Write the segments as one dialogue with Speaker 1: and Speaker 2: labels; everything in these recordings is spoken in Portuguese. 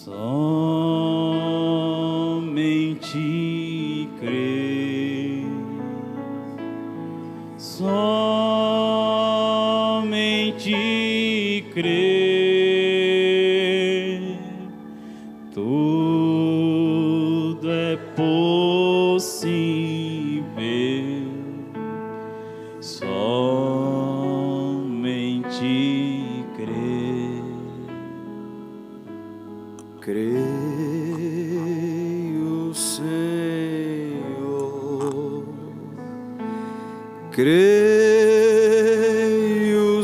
Speaker 1: somente crer, somente crer, tudo é possível, somente crer.
Speaker 2: Creio, Senhor, creio,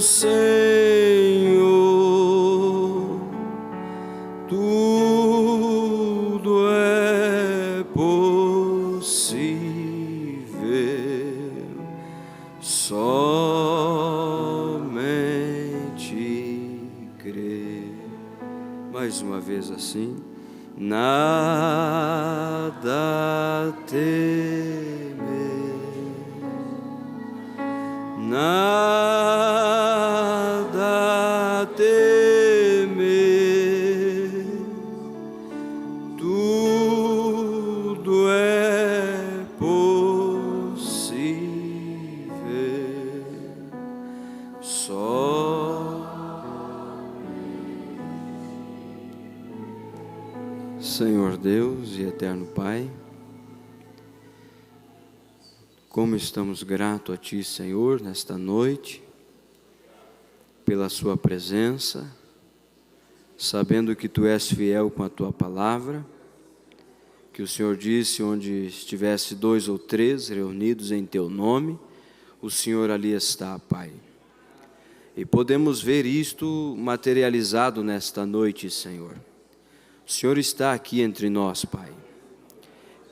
Speaker 2: Senhor, tudo é possível, somente crer. Mais uma vez assim. Nada temer, nada temer, tudo é possível, só Senhor Deus e eterno Pai, como estamos gratos a Ti, Senhor, nesta noite, pela Sua presença, sabendo que Tu és fiel com a Tua palavra, que o Senhor disse, onde estivesse 2 ou 3 reunidos em Teu nome, o Senhor ali está, Pai. E podemos ver isto materializado nesta noite, Senhor. O Senhor está aqui entre nós, Pai,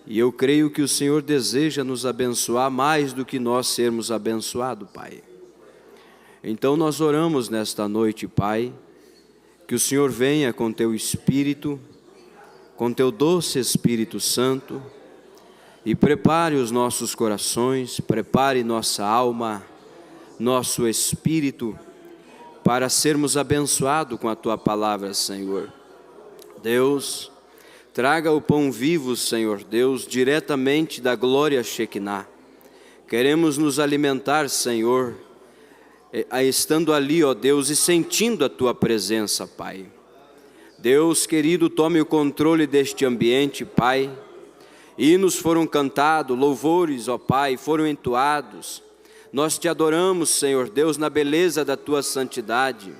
Speaker 2: e eu creio que o Senhor deseja nos abençoar mais do que nós sermos abençoados, Pai. Então nós oramos nesta noite, Pai, que o Senhor venha com Teu Espírito, com Teu doce Espírito Santo, e prepare os nossos corações, prepare nossa alma, nosso espírito, para sermos abençoados com a Tua palavra, Senhor. Deus, traga o pão vivo, Senhor Deus, diretamente da glória Shekinah. Queremos nos alimentar, Senhor, estando ali, ó Deus, e sentindo a Tua presença, Pai. Deus querido, tome o controle deste ambiente, Pai. Hinos foram cantados, louvores, ó Pai, foram entoados. Nós Te adoramos, Senhor Deus, na beleza da Tua santidade.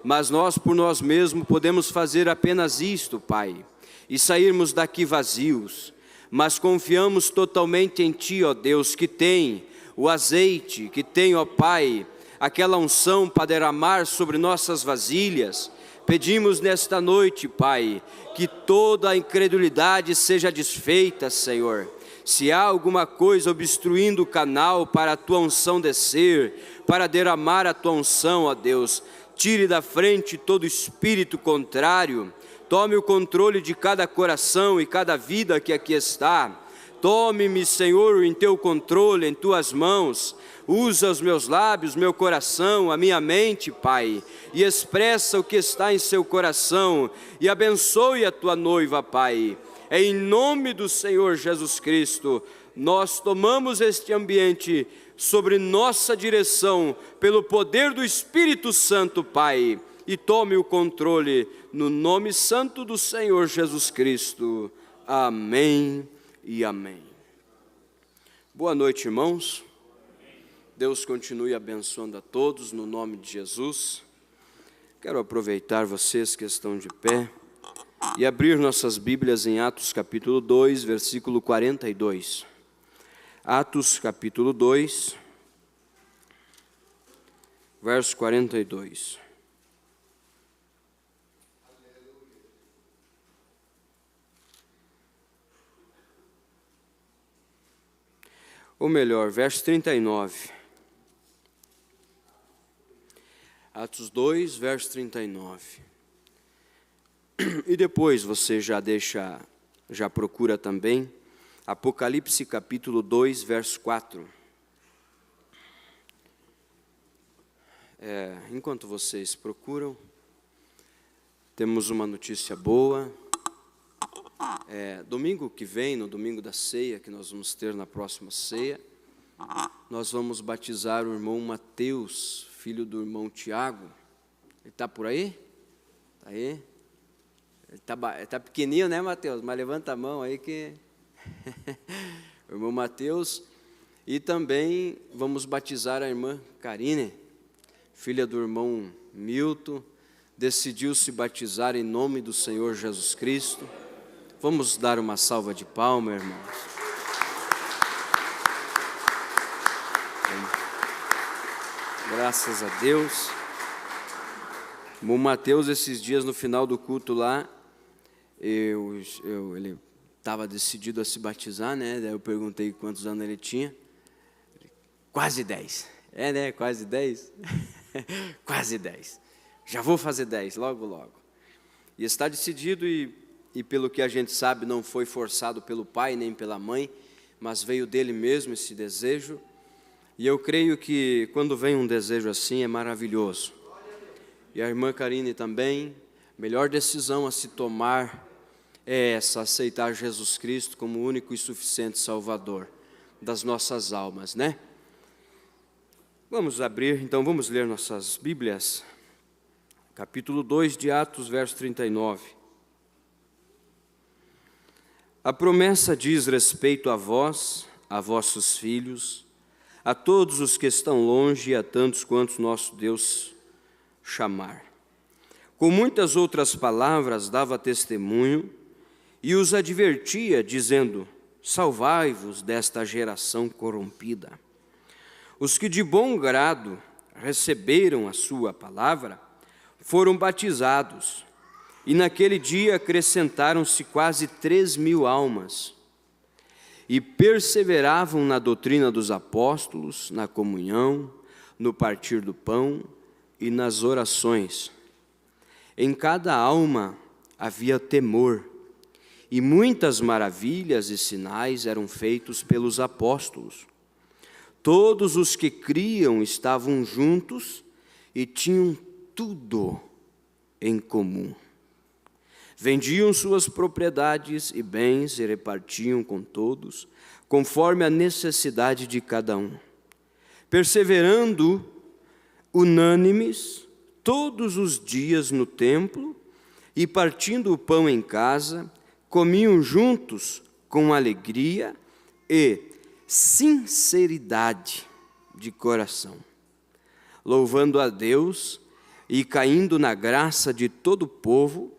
Speaker 2: Mas nós, por nós mesmos, podemos fazer apenas isto, Pai, e sairmos daqui vazios, mas confiamos totalmente em Ti, ó Deus, que tem o azeite, que tem, ó Pai, aquela unção para derramar sobre nossas vasilhas. Pedimos nesta noite, Pai, que toda a incredulidade seja desfeita, Senhor. Se há alguma coisa obstruindo o canal para a Tua unção descer, para derramar a Tua unção, ó Deus, tire da frente todo espírito contrário, tome o controle de cada coração e cada vida que aqui está. Tome-me, Senhor, em Teu controle, em Tuas mãos. Usa os meus lábios, meu coração, a minha mente, Pai, e expressa o que está em seu coração, e abençoe a Tua noiva, Pai. Em nome do Senhor Jesus Cristo, nós tomamos este ambiente sobre nossa direção, pelo poder do Espírito Santo, Pai, e tome o controle, no nome santo do Senhor Jesus Cristo. Amém e amém. Boa noite, irmãos. Deus continue abençoando a todos, no nome de Jesus. Quero aproveitar vocês que estão de pé e abrir nossas Bíblias em Atos capítulo 2, versículo 42. Atos capítulo 2, verso 42. Ou melhor, verso 39. Atos 2, verso 39. E depois você já procura também Apocalipse capítulo 2, verso 4. Enquanto vocês procuram, temos uma notícia boa. Domingo que vem, no domingo da ceia, que nós vamos ter na próxima ceia, nós vamos batizar o irmão Mateus, filho do irmão Tiago. Ele está por aí? Está aí? Ele está pequenininho, né, Mateus? Mas levanta a mão aí que... o irmão Mateus. E também vamos batizar a irmã Karine, filha do irmão Milton. Decidiu se batizar em nome do Senhor Jesus Cristo. Vamos dar uma salva de palmas, irmãos. Graças a Deus. O Mateus, esses dias no final do culto lá, ele estava decidido a se batizar, né? Daí eu perguntei quantos anos ele tinha. Quase 10. Né? Quase 10. Quase 10. Já vou fazer 10, logo, logo. E está decidido e pelo que a gente sabe, não foi forçado pelo pai nem pela mãe, mas veio dele mesmo esse desejo. E eu creio que quando vem um desejo assim é maravilhoso. E a irmã Karine também, melhor decisão a se tomar é essa, aceitar Jesus Cristo como o único e suficiente Salvador das nossas almas, né? Vamos abrir, então vamos ler nossas Bíblias. Capítulo 2 de Atos, verso 39. A promessa diz respeito a vós, a vossos filhos, a todos os que estão longe e a tantos quantos nosso Deus chamar. Com muitas outras palavras dava testemunho e os advertia, dizendo: salvai-vos desta geração corrompida. Os que de bom grado receberam a sua palavra foram batizados, e naquele dia acrescentaram-se quase 3.000 almas, e perseveravam na doutrina dos apóstolos, na comunhão, no partir do pão e nas orações. Em cada alma havia temor, e muitas maravilhas e sinais eram feitos pelos apóstolos. Todos os que criam estavam juntos e tinham tudo em comum. Vendiam suas propriedades e bens e repartiam com todos, conforme a necessidade de cada um. Perseverando unânimes todos os dias no templo e partindo o pão em casa, comiam juntos com alegria e sinceridade de coração, louvando a Deus e caindo na graça de todo o povo,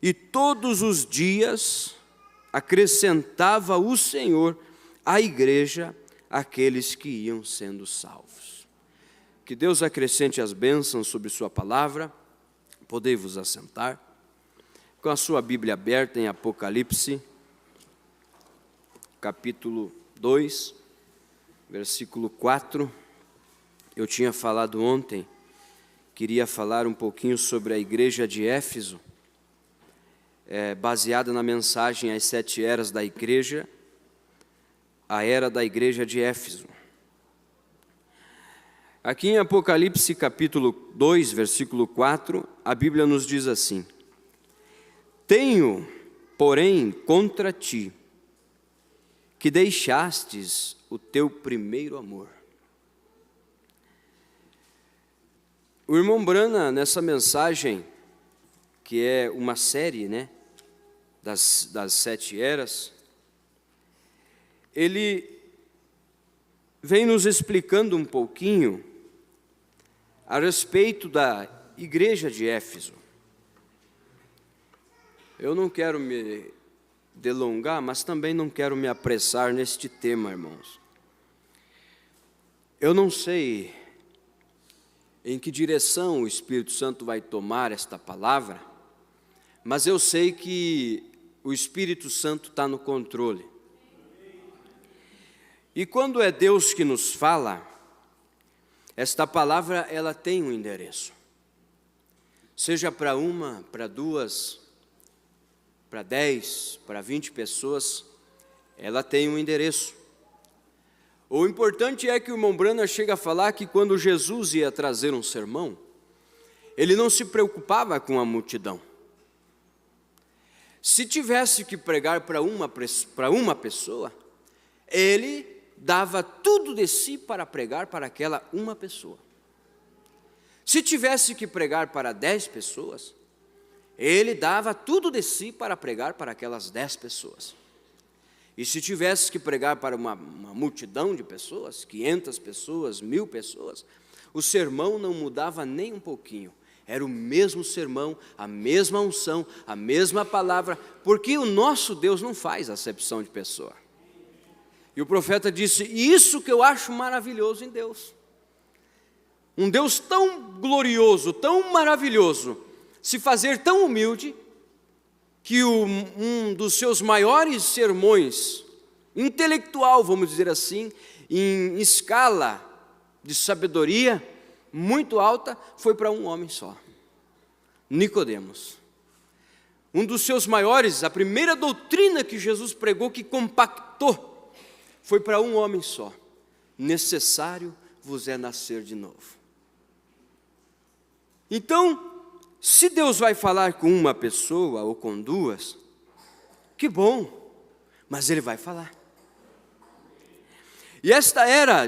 Speaker 2: e todos os dias acrescentava o Senhor à igreja aqueles que iam sendo salvos. Que Deus acrescente as bênçãos sobre sua palavra. Podei-vos assentar. Com a sua Bíblia aberta em Apocalipse, capítulo 2, versículo 4. Eu tinha falado ontem, queria falar um pouquinho sobre a igreja de Éfeso, baseada na mensagem As 7 Eras da Igreja, a era da igreja de Éfeso. Aqui em Apocalipse capítulo 2, versículo 4, a Bíblia nos diz assim: tenho, porém, contra ti, que deixastes o teu primeiro amor. O irmão Brana, nessa mensagem, que é uma série, né, das 7 eras, ele vem nos explicando um pouquinho a respeito da igreja de Éfeso. Eu não quero me delongar, mas também não quero me apressar neste tema, irmãos. Eu não sei em que direção o Espírito Santo vai tomar esta palavra, mas eu sei que o Espírito Santo está no controle. E quando é Deus que nos fala, esta palavra ela tem um endereço. Seja para uma, para duas, para 10, para 20 pessoas, ela tem um endereço. O importante é que o irmão Brana chega a falar que quando Jesus ia trazer um sermão, ele não se preocupava com a multidão. se tivesse que pregar para uma pessoa, ele dava tudo de si para pregar para aquela uma pessoa. Se tivesse que pregar para 10 pessoas, ele dava tudo de si para pregar para aquelas 10 pessoas. E se tivesse que pregar para uma multidão de pessoas, 500 pessoas, 1000 pessoas, o sermão não mudava nem um pouquinho. Era o mesmo sermão, a mesma unção, a mesma palavra, porque o nosso Deus não faz acepção de pessoa. E o profeta disse, isso que eu acho maravilhoso em Deus. Um Deus tão glorioso, tão maravilhoso, se fazer tão humilde, que um dos seus maiores sermões, intelectual, vamos dizer assim, em escala de sabedoria muito alta, foi para um homem só, Nicodemos. Um dos seus maiores, a primeira doutrina que Jesus pregou, que compactou, foi para um homem só. Necessário vos é nascer de novo. Então, se Deus vai falar com uma pessoa ou com duas, que bom, mas Ele vai falar. E esta era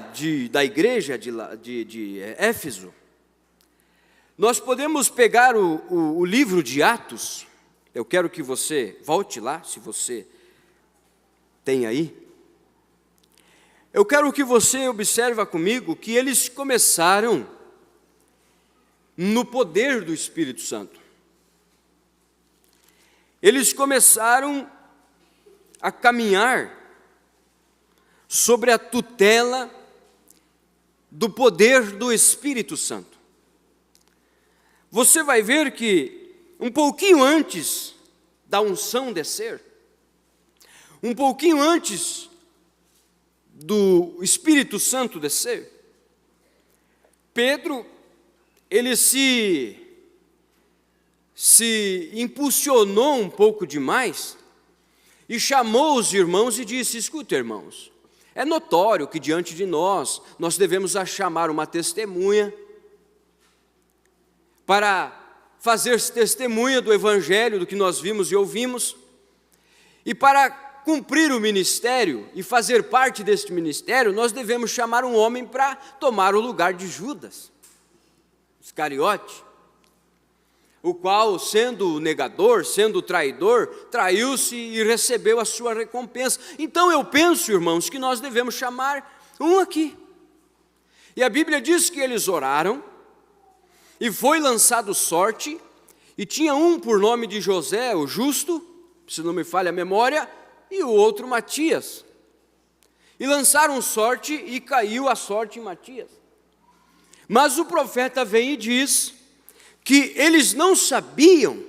Speaker 2: da igreja de Éfeso. Nós podemos pegar o livro de Atos. Eu quero que você volte lá, se você tem aí. Eu quero que você observe comigo que eles começaram no poder do Espírito Santo. Eles começaram a caminhar sobre a tutela do poder do Espírito Santo. Você vai ver que um pouquinho antes da unção descer, um pouquinho antes do Espírito Santo descer, Pedro, ele se impulsionou um pouco demais e chamou os irmãos e disse, escuta, irmãos, é notório que diante de nós devemos chamar uma testemunha para fazer testemunha do Evangelho, do que nós vimos e ouvimos, e para cumprir o ministério e fazer parte deste ministério, nós devemos chamar um homem para tomar o lugar de Judas Iscariote, o qual, sendo o negador, sendo o traidor, traiu-se e recebeu a sua recompensa. Então eu penso, irmãos, que nós devemos chamar um aqui. E a Bíblia diz que eles oraram, e foi lançado sorte, e tinha um por nome de José, o justo, se não me falha a memória, e o outro Matias. E lançaram sorte, e caiu a sorte em Matias. Mas o profeta vem e diz que eles não sabiam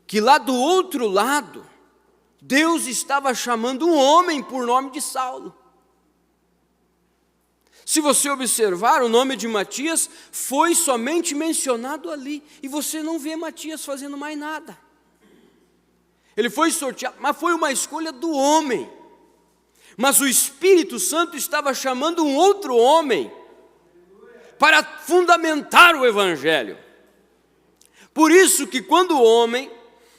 Speaker 2: que lá do outro lado, Deus estava chamando um homem por nome de Saulo. Se você observar, o nome de Matias foi somente mencionado ali, e você não vê Matias fazendo mais nada. Ele foi sorteado, mas foi uma escolha do homem. Mas o Espírito Santo estava chamando um outro homem para fundamentar o Evangelho. Por isso que quando o homem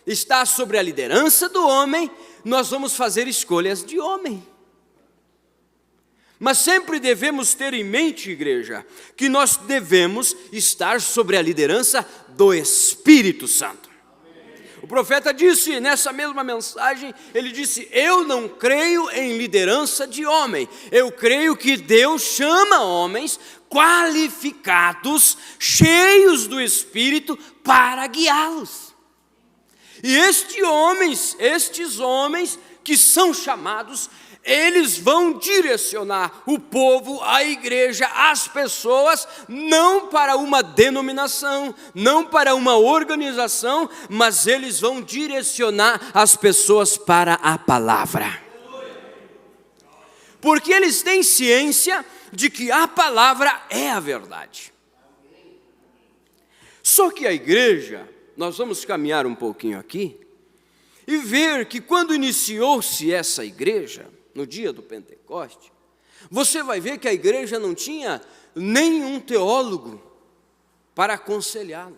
Speaker 2: está sobre a liderança do homem, nós vamos fazer escolhas de homem. Mas sempre devemos ter em mente, igreja, que nós devemos estar sobre a liderança do Espírito Santo. O profeta disse, nessa mesma mensagem, ele disse, eu não creio em liderança de homem, eu creio que Deus chama homens qualificados, cheios do Espírito, para guiá-los. E estes homens que são chamados, eles vão direcionar o povo, a igreja, as pessoas, não para uma denominação, não para uma organização, mas eles vão direcionar as pessoas para a palavra. Porque eles têm ciência de que a palavra é a verdade. Só que a igreja, nós vamos caminhar um pouquinho aqui, e ver que quando iniciou-se essa igreja, no dia do Pentecoste, você vai ver que a igreja não tinha nenhum teólogo para aconselhá-lo.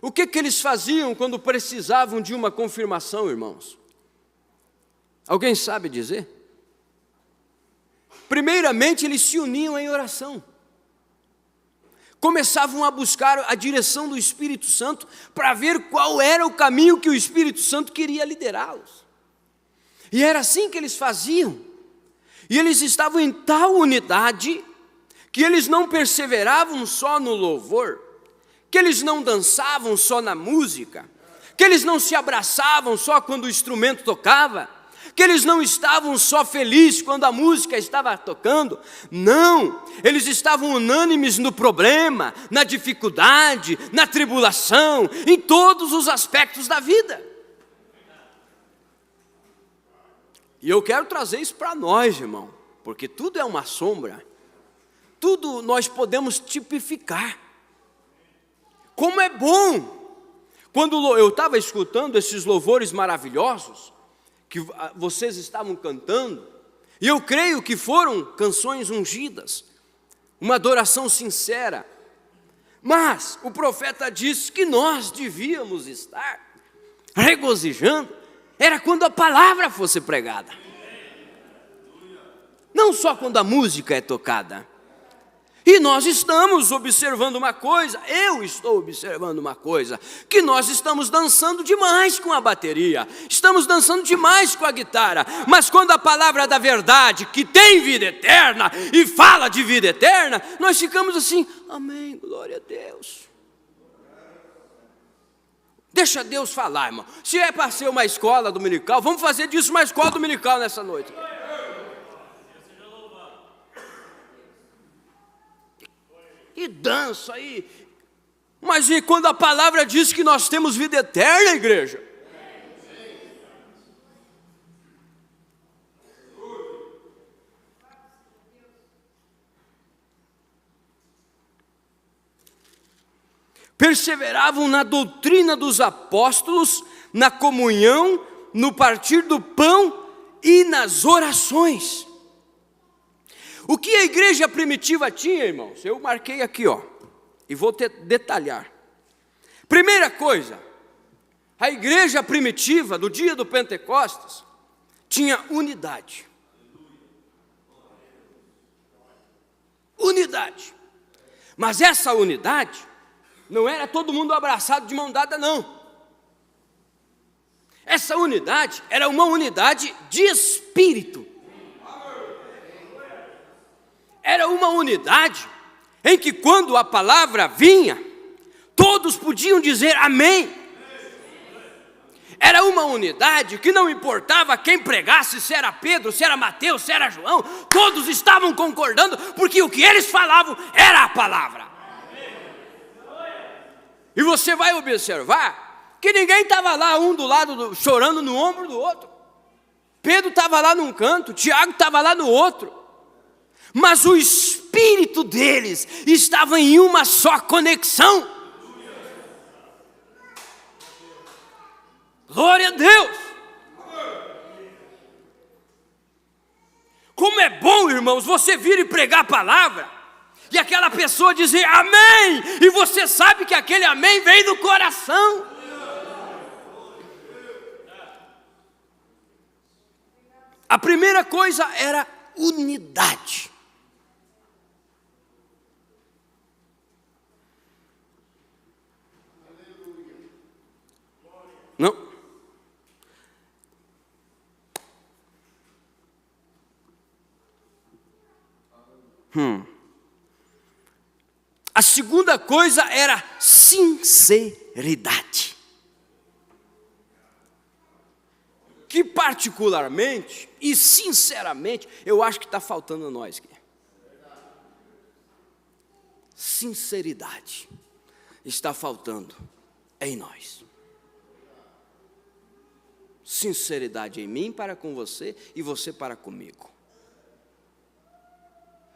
Speaker 2: O que eles faziam quando precisavam de uma confirmação, irmãos? Alguém sabe dizer? Primeiramente, eles se uniam em oração. Começavam a buscar a direção do Espírito Santo para ver qual era o caminho que o Espírito Santo queria liderá-los. E era assim que eles faziam. E eles estavam em tal unidade que eles não perseveravam só no louvor, que eles não dançavam só na música, que eles não se abraçavam só quando o instrumento tocava, que eles não estavam só felizes quando a música estava tocando. Não, eles estavam unânimes no problema, na dificuldade, na tribulação, em todos os aspectos da vida. E eu quero trazer isso para nós, irmão, porque tudo é uma sombra, tudo nós podemos tipificar. Como é bom, quando eu estava escutando esses louvores maravilhosos, que vocês estavam cantando, e eu creio que foram canções ungidas, uma adoração sincera, mas o profeta disse que nós devíamos estar regozijando, era quando a palavra fosse pregada, não só quando a música é tocada. E nós estamos observando uma coisa, eu estou observando uma coisa, que nós estamos dançando demais com a bateria, estamos dançando demais com a guitarra, mas quando a palavra da verdade, que tem vida eterna e fala de vida eterna, nós ficamos assim, amém, glória a Deus. Deixa Deus falar, irmão. Se é para ser uma escola dominical, vamos fazer disso uma escola dominical nessa noite. E dança aí. Mas e quando a palavra diz que nós temos vida eterna, igreja? Perseveravam na doutrina dos apóstolos, na comunhão, no partir do pão e nas orações. O que a igreja primitiva tinha, irmãos? Eu marquei aqui, ó, e vou detalhar. Primeira coisa, a igreja primitiva do dia do Pentecostes tinha unidade. Unidade. Mas essa unidade não era todo mundo abraçado de mão dada, não. Essa unidade era uma unidade de espírito. Era uma unidade em que quando a palavra vinha, todos podiam dizer amém. Era uma unidade que não importava quem pregasse, se era Pedro, se era Mateus, se era João, todos estavam concordando, porque o que eles falavam era a palavra. E você vai observar que ninguém estava lá, um do lado, chorando no ombro do outro. Pedro estava lá num canto, Tiago estava lá no outro. Mas o espírito deles estava em uma só conexão. Glória a Deus. Como é bom, irmãos, você vir e pregar a palavra e aquela pessoa dizer amém, e você sabe que aquele amém vem do coração. A primeira coisa era unidade. Não. A segunda coisa era sinceridade. Que particularmente e sinceramente eu acho que está faltando a nós aqui. Sinceridade está faltando em nós. Sinceridade em mim para com você e você para comigo.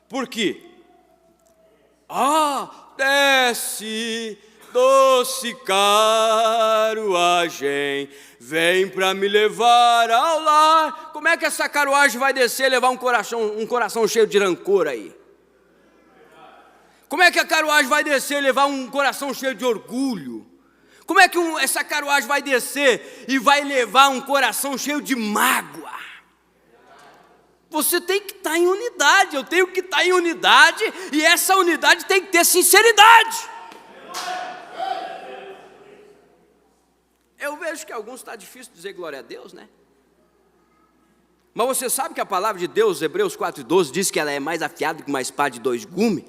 Speaker 2: Por quê? Desce, doce carruagem, vem para me levar ao lar. Como é que essa carruagem vai descer e levar um coração cheio de rancor aí? Como é que a carruagem vai descer e levar um coração cheio de orgulho? Como é que essa carruagem vai descer e vai levar um coração cheio de mágoa? Você tem que estar em unidade, eu tenho que estar em unidade, e essa unidade tem que ter sinceridade. Eu vejo que alguns está difícil dizer glória a Deus, né? Mas você sabe que a palavra de Deus, Hebreus 4:12, diz que ela é mais afiada que uma espada de 2 gumes?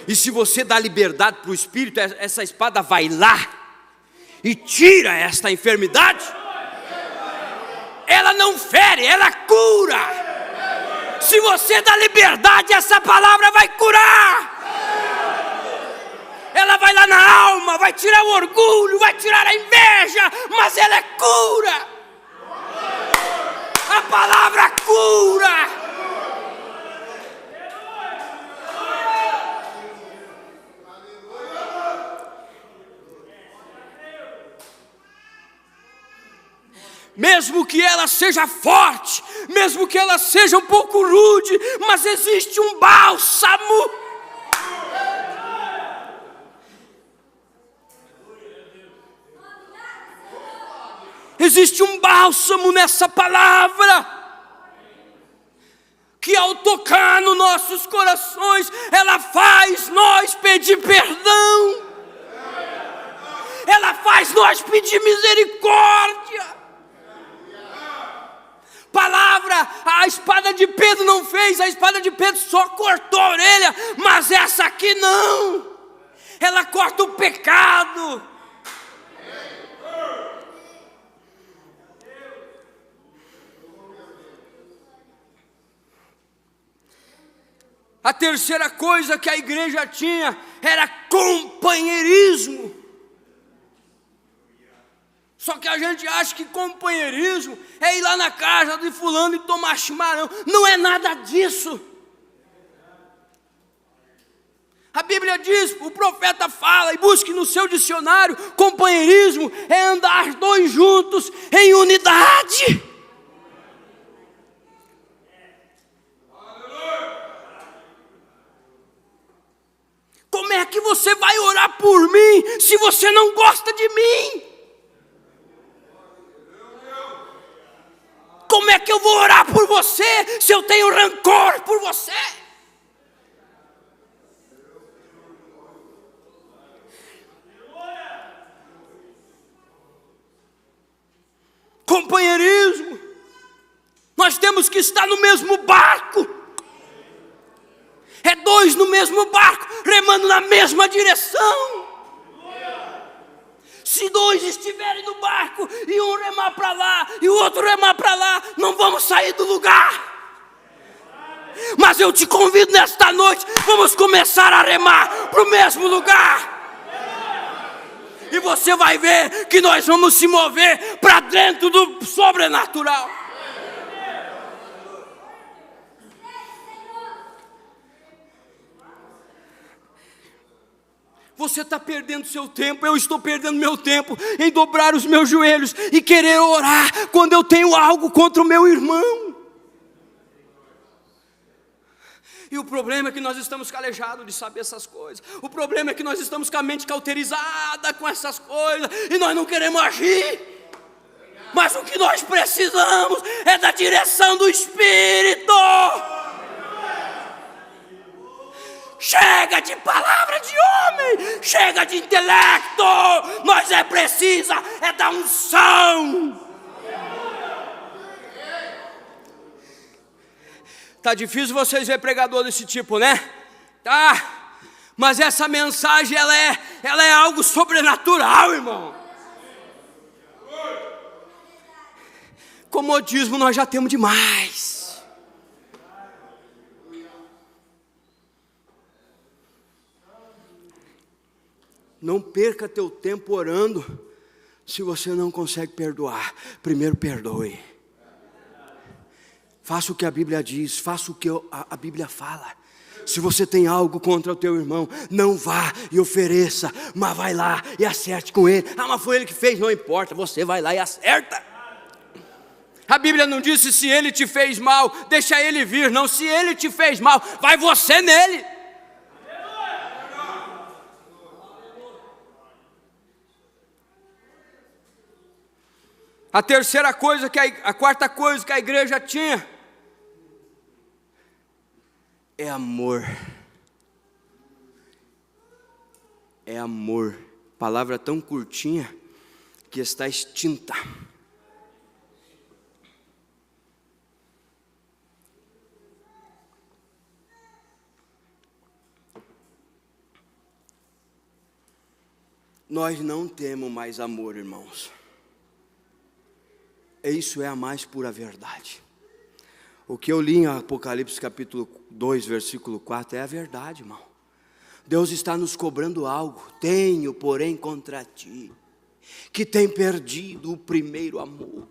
Speaker 2: E se você dá liberdade para o Espírito, essa espada vai lá e tira esta enfermidade. Ela não fere, ela cura. Se você dá liberdade, essa palavra vai curar. Ela vai lá na alma, vai tirar o orgulho, vai tirar a inveja, mas ela é cura. A palavra cura. Mesmo que ela seja forte, mesmo que ela seja um pouco rude, mas existe um bálsamo. Existe um bálsamo nessa palavra, que ao tocar nos nossos corações, ela faz nós pedir perdão, ela faz nós pedir misericórdia. Palavra, a espada de Pedro não fez, a espada de Pedro só cortou a orelha, mas essa aqui não, ela corta o pecado. A terceira coisa que a igreja tinha era companheirismo. Só que a gente acha que companheirismo é ir lá na casa de fulano e tomar chimarrão. Não é nada disso. A Bíblia diz, o profeta fala, e busque no seu dicionário, companheirismo é andar 2 juntos em unidade. Como é que você vai orar por mim se você não gosta de mim? Como é que eu vou orar por você se eu tenho rancor por você? Companheirismo. Nós temos que estar no mesmo barco. É 2 no mesmo barco, remando na mesma direção. Se 2 estiverem no barco e um remar para lá e o outro remar para lá, não vamos sair do lugar. Mas eu te convido nesta noite, vamos começar a remar para o mesmo lugar. E você vai ver que nós vamos se mover para dentro do sobrenatural. Você está perdendo seu tempo, eu estou perdendo meu tempo em dobrar os meus joelhos e querer orar quando eu tenho algo contra o meu irmão. E o problema é que nós estamos calejados de saber essas coisas. O problema é que nós estamos com a mente cauterizada com essas coisas e nós não queremos agir. Mas o que nós precisamos é da direção do Espírito. Chega de palavra de homem, chega de intelecto, nós precisa da unção. Tá difícil vocês verem pregador desse tipo, né? Tá, mas essa mensagem ela é algo sobrenatural, irmão. Comodismo nós já temos demais. Não perca teu tempo orando se você não consegue perdoar. Primeiro perdoe. Faça o que a Bíblia diz, faça o que a Bíblia fala. Se você tem algo contra o teu irmão, não vá e ofereça, mas vai lá e acerte com ele. Ah, mas foi ele que fez, não importa, você vai lá e acerta. A Bíblia não disse se ele te fez mal, deixa ele vir, não. Se ele te fez mal, vai você nele. A terceira coisa, a quarta coisa que a igreja tinha é amor. É amor. Palavra tão curtinha que está extinta. Nós não temos mais amor, irmãos. Isso é a mais pura verdade. O que eu li em Apocalipse capítulo 2, versículo 4, é a verdade, irmão. Deus está nos cobrando algo. Tenho, porém, contra ti, que tem perdido o primeiro amor.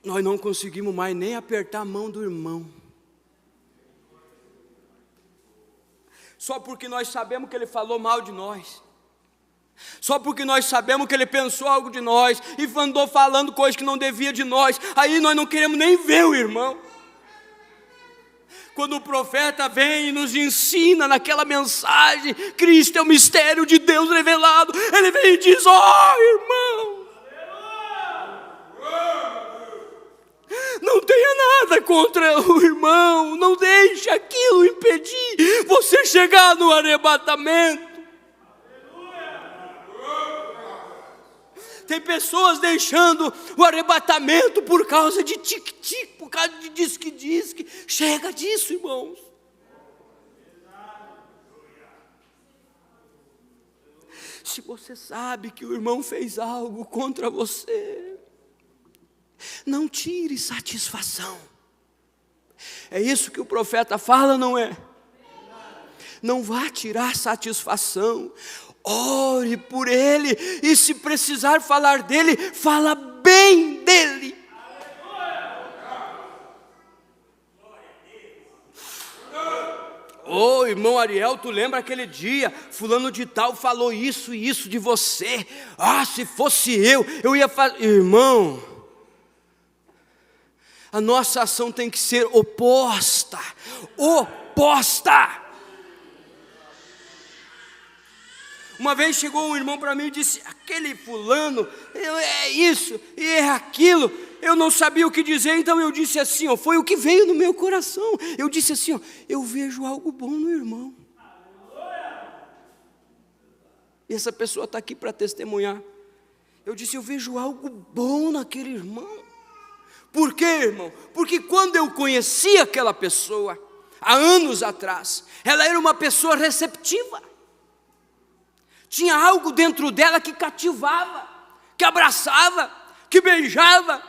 Speaker 2: Nós não conseguimos mais nem apertar a mão do irmão. Só porque nós sabemos que ele falou mal de nós. Só porque nós sabemos que ele pensou algo de nós e andou falando coisas que não devia de nós. Aí nós não queremos nem ver o irmão. Quando o profeta vem e nos ensina naquela mensagem, Cristo é o mistério de Deus revelado, ele vem e diz: ó, irmão, não tenha nada contra o irmão, não deixe aquilo impedir você chegar no arrebatamento. Tem pessoas deixando o arrebatamento por causa de tic-tic, por causa de disque-disque. Chega disso, irmãos. Se você sabe que o irmão fez algo contra você, não tire satisfação. É isso que o profeta fala, não é? Não vá tirar satisfação. Ore por ele, e se precisar falar dele, fala bem dele. Ô irmão Ariel, tu lembra aquele dia, fulano de tal falou isso e isso de você. Ah, se fosse eu ia fazer. Irmão, a nossa ação tem que ser oposta. Oposta. Uma vez chegou um irmão para mim e disse: aquele fulano, é isso e é aquilo. Eu não sabia o que dizer, então eu disse assim, ó, foi o que veio no meu coração. Eu disse assim, ó, eu vejo algo bom no irmão. E essa pessoa está aqui para testemunhar. Eu disse, eu vejo algo bom naquele irmão. Por quê, irmão? Porque quando eu conheci aquela pessoa, há anos atrás, ela era uma pessoa receptiva. Tinha algo dentro dela que cativava, que abraçava, que beijava.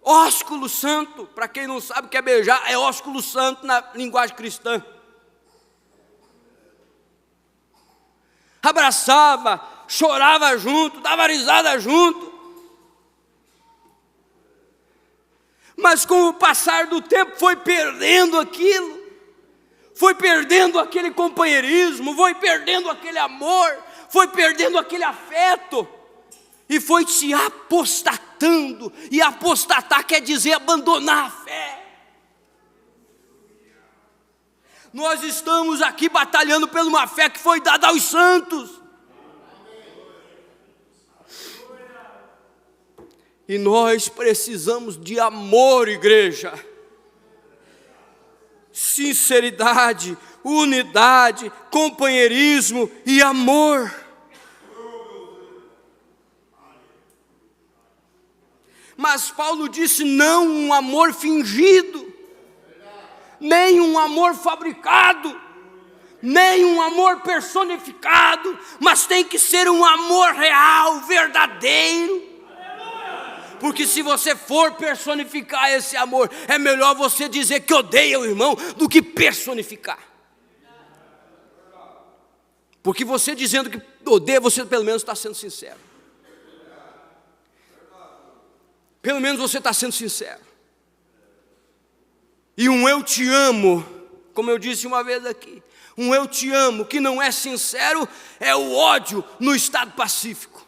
Speaker 2: Ósculo santo, para quem não sabe o que é beijar, é ósculo santo na linguagem cristã. Abraçava, chorava junto, dava risada junto. Mas com o passar do tempo foi perdendo aquilo. Foi perdendo aquele companheirismo, foi perdendo aquele amor, foi perdendo aquele afeto, e foi se apostatando, e apostatar quer dizer abandonar a fé. Nós estamos aqui batalhando por uma fé que foi dada aos santos, e nós precisamos de amor, igreja. Sinceridade, unidade, companheirismo e amor. Mas Paulo disse, não um amor fingido, nem um amor fabricado, nem um amor personificado, mas tem que ser um amor real, verdadeiro. Porque se você for personificar esse amor, é melhor você dizer que odeia o irmão do que personificar. Porque você dizendo que odeia, você pelo menos está sendo sincero. Pelo menos você está sendo sincero. E um eu te amo, como eu disse uma vez aqui, um eu te amo que não é sincero, é o ódio no estado pacífico.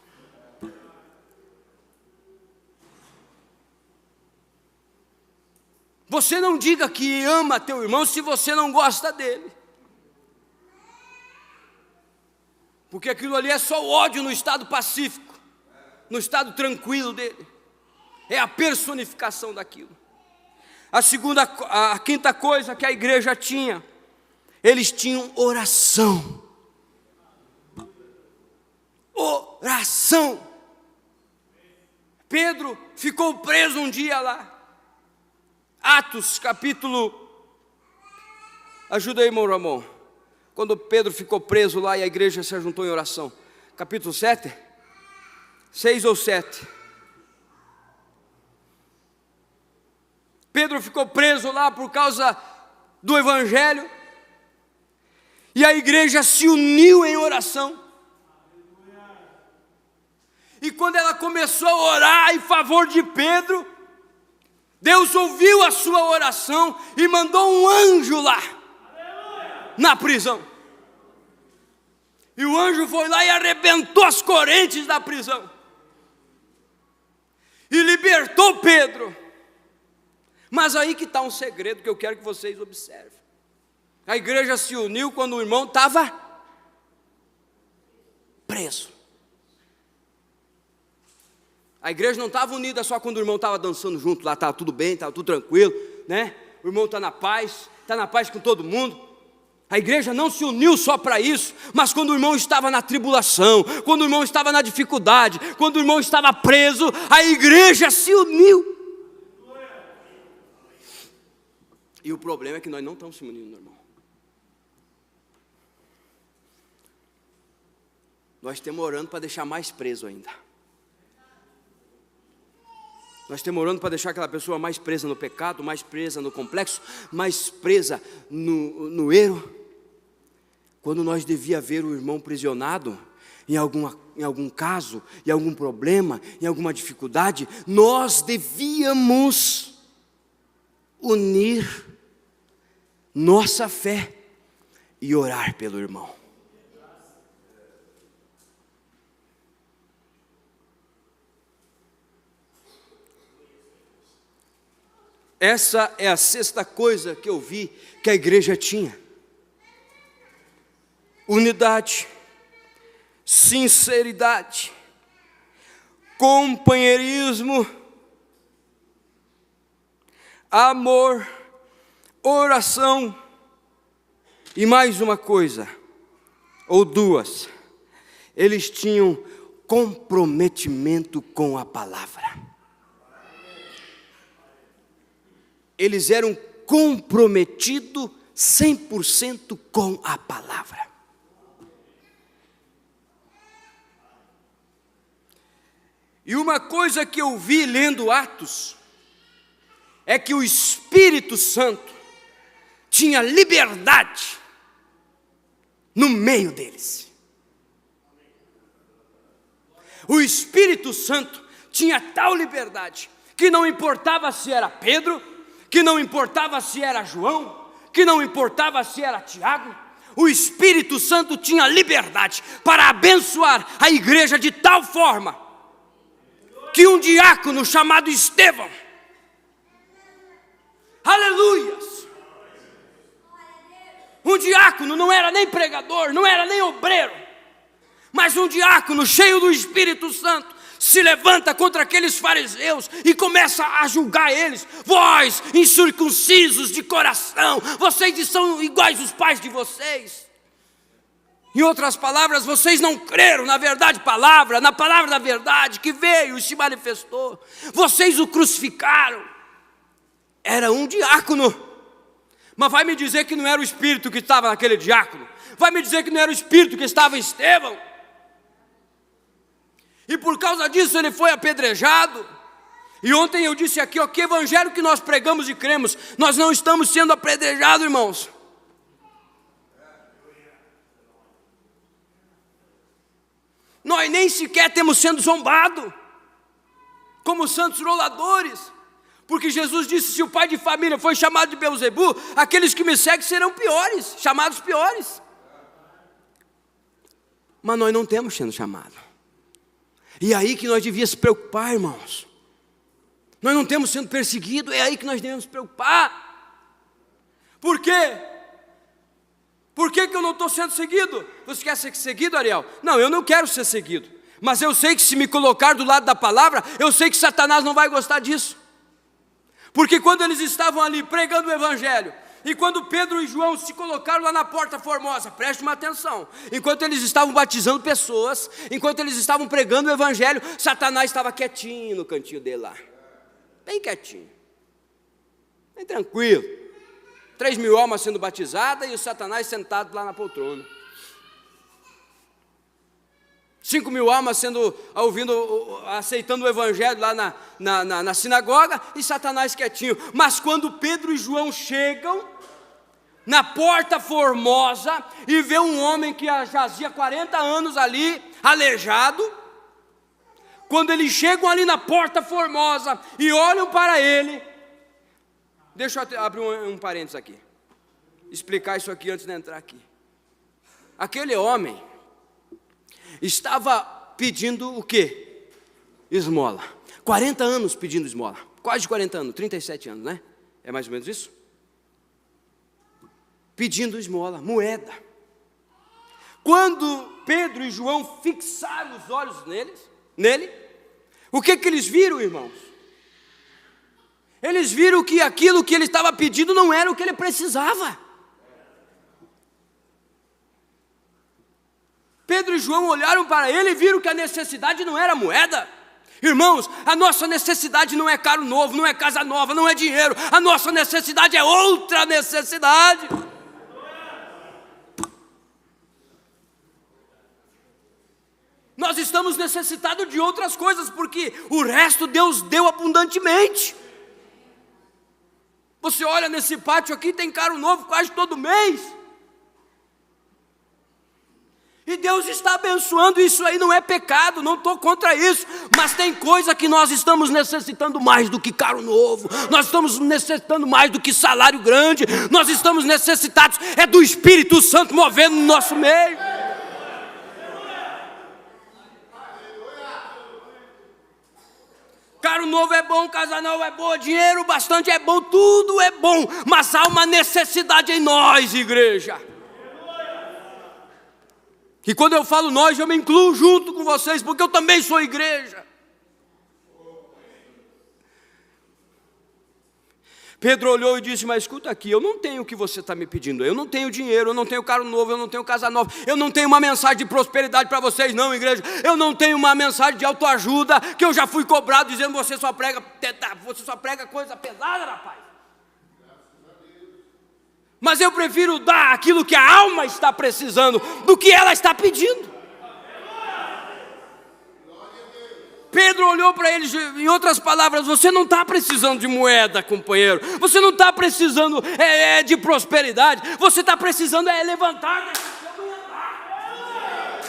Speaker 2: Você não diga que ama teu irmão se você não gosta dele. Porque aquilo ali é só o ódio no estado pacífico, no estado tranquilo dele. É a personificação daquilo. A quinta coisa que a igreja tinha, eles tinham oração. Oração. Pedro ficou preso um dia lá. Atos, capítulo... Ajuda aí, meu irmão. Quando Pedro ficou preso lá e a igreja se ajuntou em oração. Capítulo 7? 6 ou 7? Pedro ficou preso lá por causa do evangelho. E a igreja se uniu em oração. E quando ela começou a orar em favor de Pedro, Deus ouviu a sua oração e mandou um anjo lá, na prisão. E o anjo foi lá e arrebentou as correntes da prisão. E libertou Pedro. Mas aí que está um segredo que eu quero que vocês observem. A igreja se uniu quando o irmão estava preso. A igreja não estava unida só quando o irmão estava dançando junto, lá estava tudo bem, estava tudo tranquilo, né? O irmão está na paz com todo mundo. A igreja não se uniu só para isso, mas quando o irmão estava na tribulação, quando o irmão estava na dificuldade, quando o irmão estava preso, a igreja se uniu. E o problema é que nós não estamos se unindo, irmão. Nós estamos orando para deixar mais preso ainda. Nós estamos orando para deixar aquela pessoa mais presa no pecado, mais presa no complexo, mais presa no erro. Quando nós devia ver o irmão prisionado em algum caso, em algum problema, em alguma dificuldade, nós devíamos unir nossa fé e orar pelo irmão. Essa é a sexta coisa que eu vi que a igreja tinha: unidade, sinceridade, companheirismo, amor, oração e mais uma coisa, ou duas, eles tinham comprometimento com a palavra. Eles eram comprometidos 100% com a palavra. E uma coisa que eu vi lendo Atos, é que o Espírito Santo tinha liberdade no meio deles. O Espírito Santo tinha tal liberdade, que não importava se era Pedro, que não importava se era João, que não importava se era Tiago, o Espírito Santo tinha liberdade para abençoar a igreja de tal forma, que um diácono chamado Estevão, aleluias, um diácono não era nem pregador, não era nem obreiro, mas um diácono cheio do Espírito Santo, se levanta contra aqueles fariseus e começa a julgar eles. Vós, incircuncisos de coração, vocês são iguais os pais de vocês. Em outras palavras, vocês não creram na verdade palavra, na palavra da verdade que veio e se manifestou. Vocês o crucificaram. Era um diácono. Mas vai me dizer que não era o Espírito que estava naquele diácono? Vai me dizer que não era o Espírito que estava em Estevão? E por causa disso ele foi apedrejado. E ontem eu disse aqui, que evangelho que nós pregamos e cremos, nós não estamos sendo apedrejados, irmãos. Nós nem sequer temos sendo zombados, como santos roladores. Porque Jesus disse, se o pai de família foi chamado de Beelzebu, aqueles que me seguem serão piores, chamados piores. Mas nós não temos sendo chamados. E é aí que nós devíamos se preocupar, irmãos. Nós não temos sendo perseguidos, é aí que nós devemos nos preocupar. Por quê? Por que eu não estou sendo seguido? Você quer ser seguido, Ariel? Não, eu não quero ser seguido. Mas eu sei que se me colocar do lado da palavra, eu sei que Satanás não vai gostar disso. Porque quando eles estavam ali pregando o evangelho, e quando Pedro e João se colocaram lá na Porta Formosa, preste uma atenção, enquanto eles estavam batizando pessoas, enquanto eles estavam pregando o evangelho, Satanás estava quietinho no cantinho dele lá, bem quietinho, bem tranquilo, 3.000 almas sendo batizadas e o Satanás sentado lá na poltrona, 5.000 almas aceitando o evangelho lá na sinagoga, e Satanás quietinho. Mas quando Pedro e João chegam na Porta Formosa e vê um homem que jazia 40 anos ali, aleijado, quando eles chegam ali na Porta Formosa e olham para ele, deixa eu abrir um parênteses aqui, explicar isso aqui antes de entrar aqui. Aquele homem estava pedindo o quê? Esmola. 40 anos pedindo esmola. Quase 40 anos, 37 anos, né? É mais ou menos isso? Pedindo esmola, moeda. Quando Pedro e João fixaram os olhos nele, o que eles viram, irmãos? Eles viram que aquilo que ele estava pedindo não era o que ele precisava. Pedro e João olharam para ele e viram que a necessidade não era moeda. Irmãos, a nossa necessidade não é carro novo, não é casa nova, não é dinheiro. A nossa necessidade é outra necessidade. Nós estamos necessitados de outras coisas, porque o resto Deus deu abundantemente. Você olha nesse pátio aqui, tem carro novo quase todo mês. E Deus está abençoando, isso aí não é pecado, não estou contra isso. Mas tem coisa que nós estamos necessitando mais do que carro novo. Nós estamos necessitando mais do que salário grande. Nós estamos necessitados, é do Espírito Santo movendo no nosso meio. Carro novo é bom, casa nova é boa, dinheiro bastante é bom, tudo é bom. Mas há uma necessidade em nós, igreja. E quando eu falo nós, eu me incluo junto com vocês, porque eu também sou igreja. Pedro olhou e disse: mas escuta aqui, eu não tenho o que você está me pedindo. Eu não tenho dinheiro, eu não tenho carro novo, eu não tenho casa nova. Eu não tenho uma mensagem de prosperidade para vocês não, igreja. Eu não tenho uma mensagem de autoajuda, que eu já fui cobrado dizendo: você só prega coisa pesada, rapaz. Mas eu prefiro dar aquilo que a alma está precisando do que ela está pedindo. Pedro olhou para eles, em outras palavras: você não está precisando de moeda, companheiro. Você não está precisando de prosperidade. Você está precisando levantar dessa cama e andar.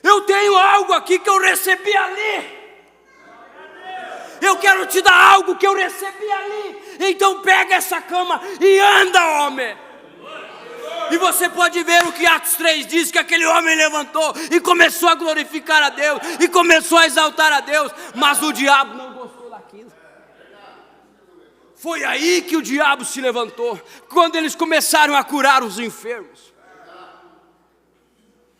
Speaker 2: Eu tenho algo aqui que eu recebi ali. Eu quero te dar algo que eu recebi ali. Então pega essa cama e anda, homem. E você pode ver o que Atos 3 diz, que aquele homem levantou e começou a glorificar a Deus, e começou a exaltar a Deus. Mas o diabo não gostou daquilo. Foi aí que o diabo se levantou, quando eles começaram a curar os enfermos.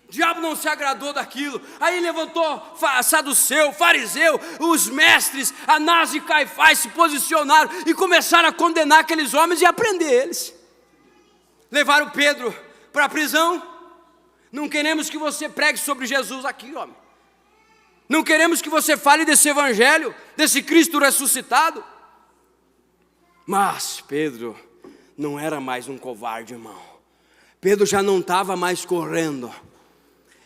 Speaker 2: O diabo não se agradou daquilo. Aí levantou saduceu, fariseu, os mestres, Anás e Caifás se posicionaram e começaram a condenar aqueles homens e a prender eles. Levaram Pedro para a prisão. Não queremos que você pregue sobre Jesus aqui, homem. Não queremos que você fale desse evangelho, desse Cristo ressuscitado. Mas Pedro não era mais um covarde, irmão. Pedro já não estava mais correndo.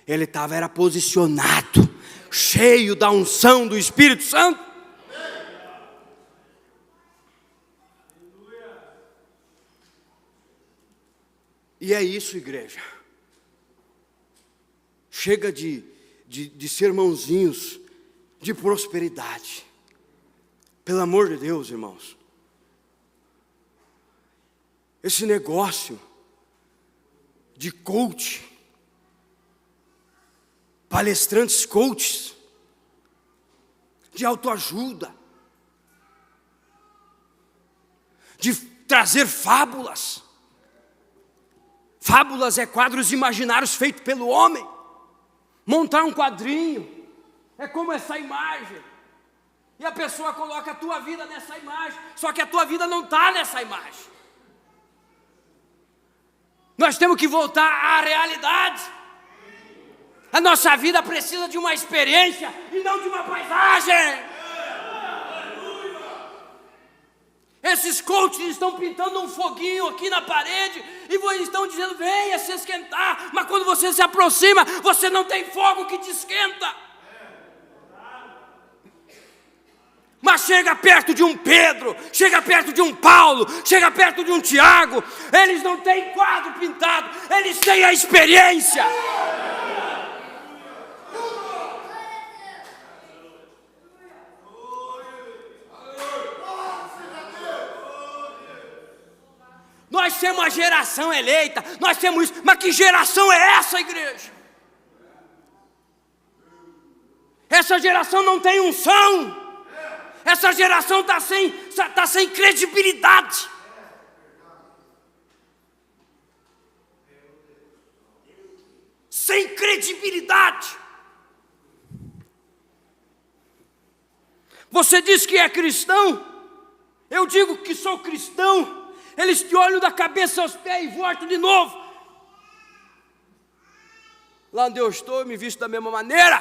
Speaker 2: Ele era posicionado, cheio da unção do Espírito Santo. E é isso, igreja. Chega de sermãozinhos de prosperidade. Pelo amor de Deus, irmãos. Esse negócio de coach, palestrantes coaches, de autoajuda, de trazer fábulas,
Speaker 3: Fábulas é quadros imaginários feitos pelo homem. Montar um quadrinho é como essa imagem. E a pessoa coloca a tua vida nessa imagem, só que a tua vida não está nessa imagem. Nós temos que voltar à realidade. A nossa vida precisa de uma experiência e não de uma paisagem. Esses coaches estão pintando um foguinho aqui na parede e estão dizendo, venha se esquentar, mas quando você se aproxima, você não tem fogo que te esquenta. Mas chega perto de um Pedro, chega perto de um Paulo, chega perto de um Tiago, eles não têm quadro pintado, eles têm a experiência. Nós temos a geração eleita, nós temos isso, mas que geração é essa, igreja? Essa geração não tem unção. Essa geração está sem credibilidade. Sem credibilidade. Você diz que é cristão, eu digo que sou cristão. Eles te olham da cabeça aos pés e voltam de novo. Lá onde eu estou, eu me visto da mesma maneira.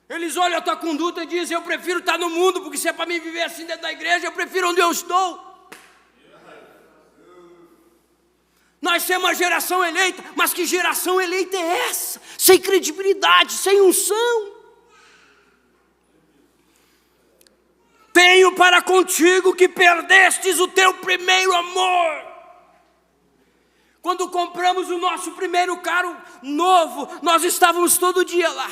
Speaker 3: Eles olham a tua conduta e dizem, eu prefiro estar no mundo, porque se é para mim viver assim dentro da igreja, eu prefiro onde eu estou. Nós temos uma geração eleita, mas que geração eleita é essa? Sem credibilidade, sem unção. Tenho para contigo que perdestes o teu primeiro amor. Quando compramos o nosso primeiro carro novo, nós estávamos todo dia lá.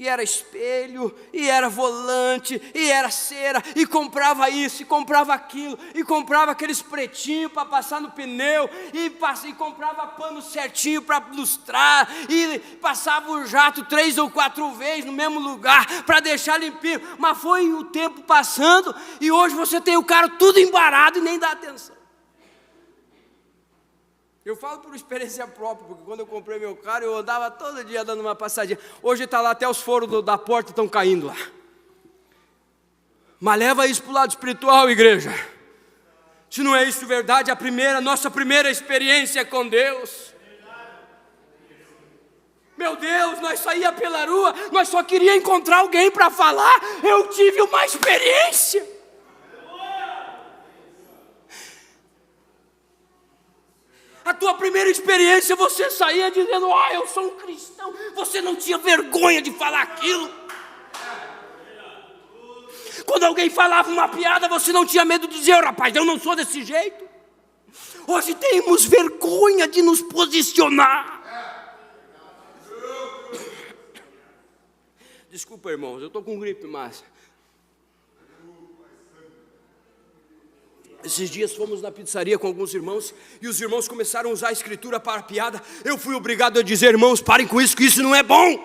Speaker 3: E era espelho, e era volante, e era cera, e comprava isso, e comprava aquilo, e comprava aqueles pretinhos para passar no pneu, e comprava pano certinho para lustrar, e passava o jato 3 ou 4 vezes no mesmo lugar, para deixar limpinho. Mas foi o tempo passando, e hoje você tem o carro tudo embarado e nem dá atenção. Eu falo por experiência própria, porque quando eu comprei meu carro, eu andava todo dia dando uma passadinha. Hoje está lá, até os foros da porta estão caindo lá. Mas leva isso para o lado espiritual, igreja. Se não é isso verdade, nossa primeira experiência com Deus. Meu Deus, nós saía pela rua, nós só queria encontrar alguém para falar. Eu tive uma experiência. A tua primeira experiência, você saía dizendo, eu sou um cristão. Você não tinha vergonha de falar aquilo. Quando alguém falava uma piada, você não tinha medo de dizer, rapaz, eu não sou desse jeito. Hoje temos vergonha de nos posicionar. Desculpa, irmãos, eu estou com gripe, mas... Esses dias fomos na pizzaria com alguns irmãos e os irmãos começaram a usar a escritura para a piada. Eu fui obrigado a dizer, irmãos, parem com isso, que isso não é bom.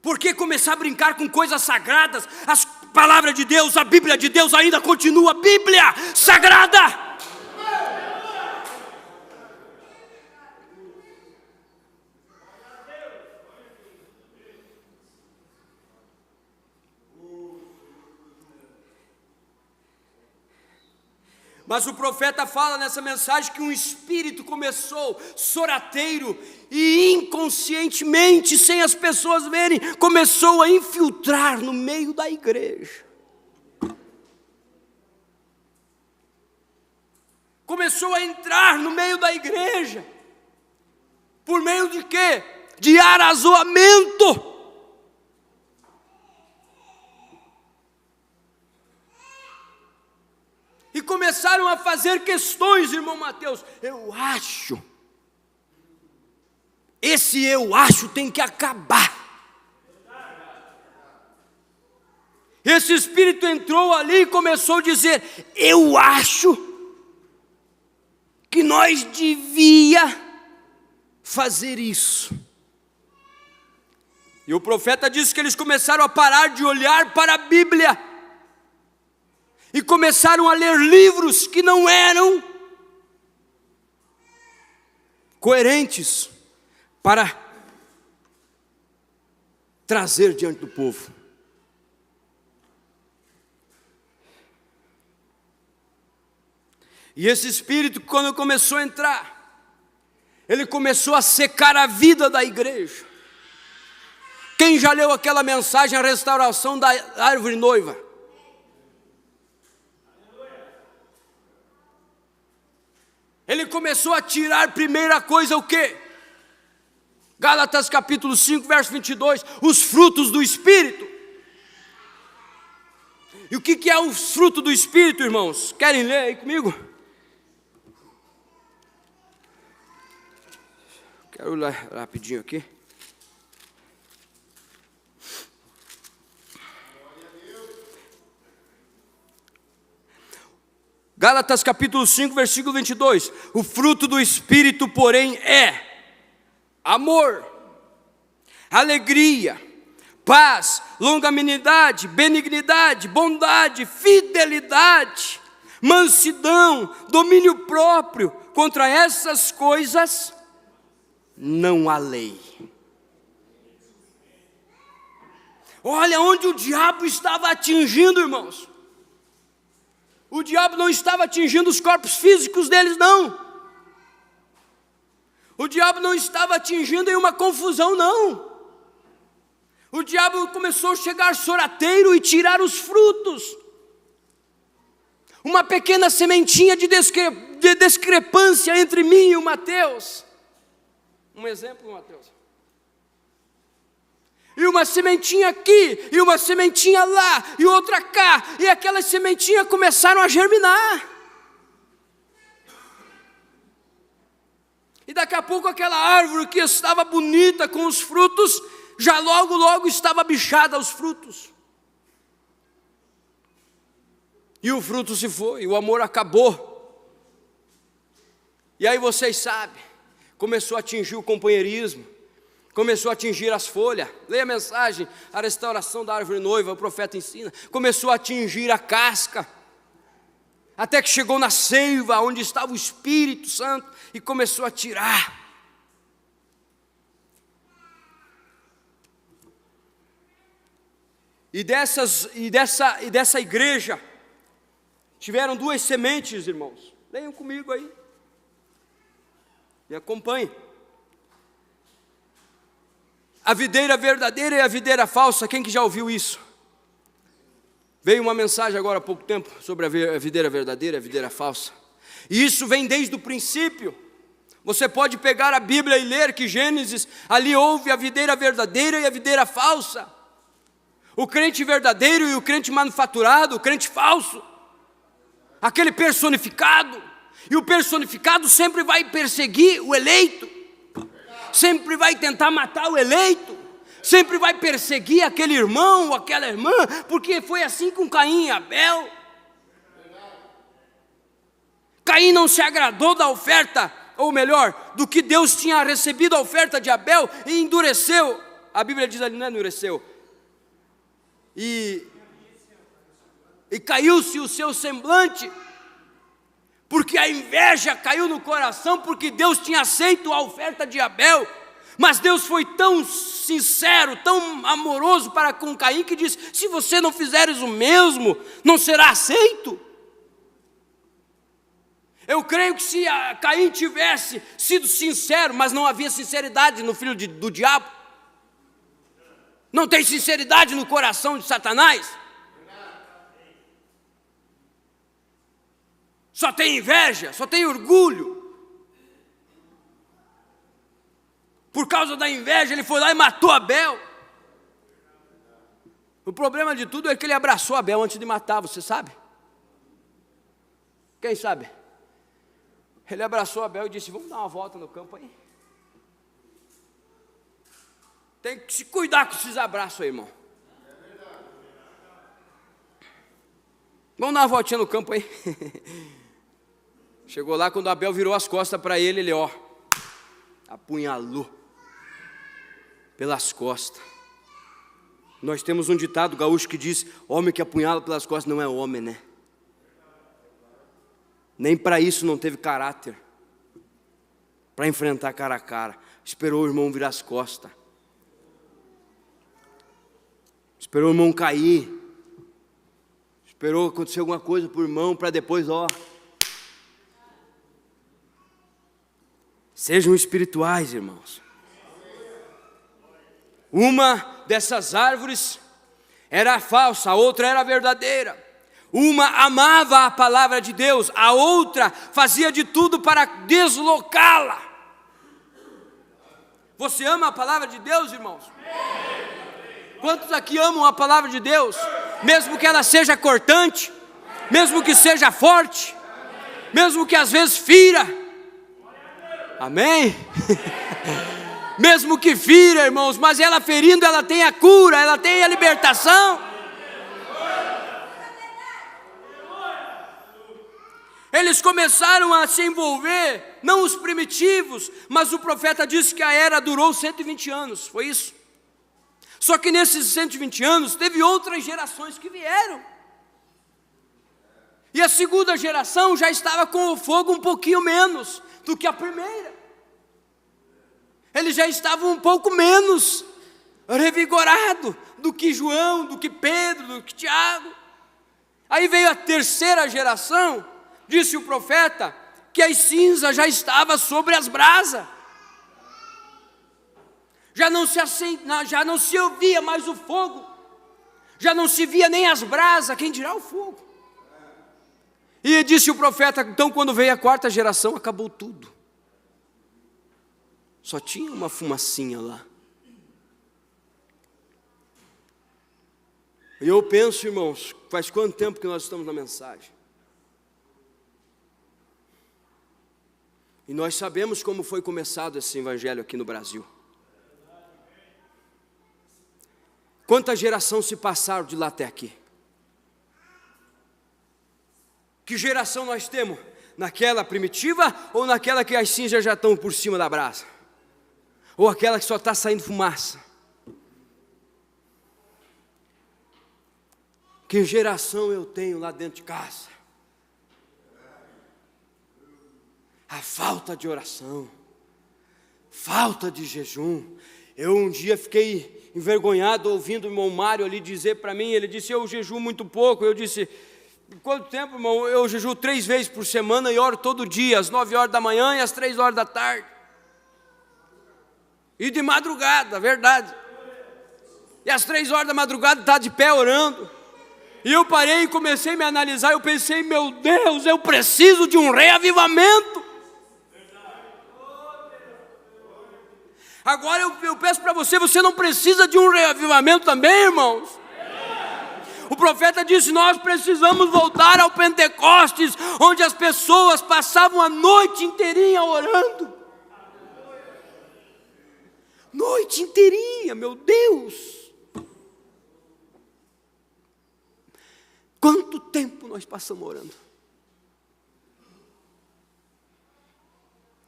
Speaker 3: Por que começar a brincar com coisas sagradas? A palavra de Deus, a Bíblia de Deus ainda continua Bíblia sagrada. Mas o profeta fala nessa mensagem que um espírito começou, sorateiro, e inconscientemente, sem as pessoas verem, começou a infiltrar no meio da igreja. Começou a entrar no meio da igreja. Por meio de quê? De arrazoamento. E começaram a fazer questões, irmão Mateus. Eu acho. Esse eu acho tem que acabar. Esse espírito entrou ali e começou a dizer, eu acho que nós devia fazer isso. E o profeta disse que eles começaram a parar de olhar para a Bíblia e começaram a ler livros que não eram coerentes para trazer diante do povo. E esse espírito, quando começou a entrar, ele começou a secar a vida da igreja. Quem já leu aquela mensagem, a restauração da árvore noiva? Ele começou a tirar, primeira coisa, o quê? Gálatas capítulo 5, verso 22, os frutos do Espírito. E o que é o fruto do Espírito, irmãos? Querem ler aí comigo? Quero ler rapidinho aqui. Gálatas capítulo 5, versículo 22. O fruto do Espírito, porém, é amor, alegria, paz, longanimidade, benignidade, bondade, fidelidade, mansidão, domínio próprio. Contra essas coisas não há lei. Olha onde o diabo estava atingindo, irmãos. O diabo não estava atingindo os corpos físicos deles, não. O diabo não estava atingindo em uma confusão, não. O diabo começou a chegar sorrateiro e tirar os frutos. Uma pequena sementinha de discrepância entre mim e o Mateus. Um exemplo, Mateus. E uma sementinha aqui, e uma sementinha lá, e outra cá, e aquelas sementinhas começaram a germinar. E daqui a pouco aquela árvore que estava bonita com os frutos, já logo estava bichada aos frutos. E o fruto se foi, o amor acabou. E aí vocês sabem, começou a atingir o companheirismo, começou a atingir as folhas. Leia a mensagem, a restauração da árvore noiva, o profeta ensina. Começou a atingir a casca, até que chegou na seiva, onde estava o Espírito Santo, e começou a tirar. E dessa igreja, tiveram duas sementes, irmãos. Leiam comigo aí, me acompanhem. A videira verdadeira e a videira falsa. Quem que já ouviu isso? Veio uma mensagem agora há pouco tempo sobre a videira verdadeira e a videira falsa. E isso vem desde o princípio. Você pode pegar a Bíblia e ler que Gênesis, ali houve a videira verdadeira e a videira falsa. O crente verdadeiro e o crente manufaturado, o crente falso. Aquele personificado. E o personificado sempre vai perseguir o eleito. Sempre vai tentar matar o eleito, sempre vai perseguir aquele irmão ou aquela irmã, porque foi assim com Caim e Abel. Caim não se agradou da oferta, ou melhor, do que Deus tinha recebido a oferta de Abel, e endureceu. A Bíblia diz ali, não endureceu. E caiu-se o seu semblante, porque a inveja caiu no coração, porque Deus tinha aceito a oferta de Abel. Mas Deus foi tão sincero, tão amoroso para com Caim, que disse: se você não fizeres o mesmo, não será aceito. Eu creio que se Caim tivesse sido sincero, mas não havia sinceridade no filho do diabo, não tem sinceridade no coração de Satanás, só tem inveja, só tem orgulho. Por causa da inveja, ele foi lá e matou Abel. O problema de tudo é que ele abraçou Abel antes de matar, você sabe? Quem sabe? Ele abraçou Abel e disse: vamos dar uma volta no campo aí. Tem que se cuidar com esses abraços aí, irmão. Vamos dar uma voltinha no campo aí. Chegou lá, quando Abel virou as costas para ele, ele apunhalou pelas costas. Nós temos um ditado gaúcho que diz: homem que apunhala pelas costas não é homem, né? Nem para isso não teve caráter, para enfrentar cara a cara. Esperou o irmão virar as costas, esperou o irmão cair, esperou acontecer alguma coisa para o irmão, para depois, Sejam espirituais, irmãos. Uma dessas árvores era falsa, a outra era verdadeira. Uma amava a palavra de Deus, a outra fazia de tudo para deslocá-la. Você ama a palavra de Deus, irmãos? Quantos aqui amam a palavra de Deus? Mesmo que ela seja cortante, mesmo que seja forte, mesmo que às vezes fira. Amém? Mesmo que fira, irmãos, mas ela ferindo, ela tem a cura, ela tem a libertação. Eles começaram a se envolver, não os primitivos, mas o profeta disse que a era durou 120 anos, foi isso. Só que nesses 120 anos, teve outras gerações que vieram. E a segunda geração já estava com o fogo um pouquinho menos do que a primeira. Eles já estavam um pouco menos revigorados do que João, do que Pedro, do que Tiago. Aí veio a terceira geração, disse o profeta, que as cinzas já estavam sobre as brasas. Já não se ouvia mais o fogo, já não se via nem as brasas, quem dirá o fogo. E disse o profeta, então quando veio a quarta geração, acabou tudo. Só tinha uma fumacinha lá. E eu penso, irmãos, faz quanto tempo que nós estamos na mensagem? E nós sabemos como foi começado esse evangelho aqui no Brasil. Quantas gerações se passaram de lá até aqui? Que geração nós temos? Naquela primitiva ou naquela que as cinzas já estão por cima da brasa? Ou aquela que só está saindo fumaça? Que geração eu tenho lá dentro de casa? A falta de oração, falta de jejum. Eu um dia fiquei envergonhado ouvindo o irmão Mário ali dizer para mim, ele disse, eu jejuo muito pouco. Eu disse, quanto tempo, irmão? Eu jejuo 3 vezes por semana e oro todo dia, às 9 horas da manhã e às 3 horas da tarde. E de madrugada, verdade. E às 3 horas da madrugada está de pé orando. E eu parei e comecei a me analisar, eu pensei, meu Deus, eu preciso de um reavivamento. Agora eu peço para você, você não precisa de um reavivamento também, irmãos? O profeta disse, nós precisamos voltar ao Pentecostes, onde as pessoas passavam a noite inteirinha orando. Noite inteirinha, meu Deus. Quanto tempo nós passamos orando?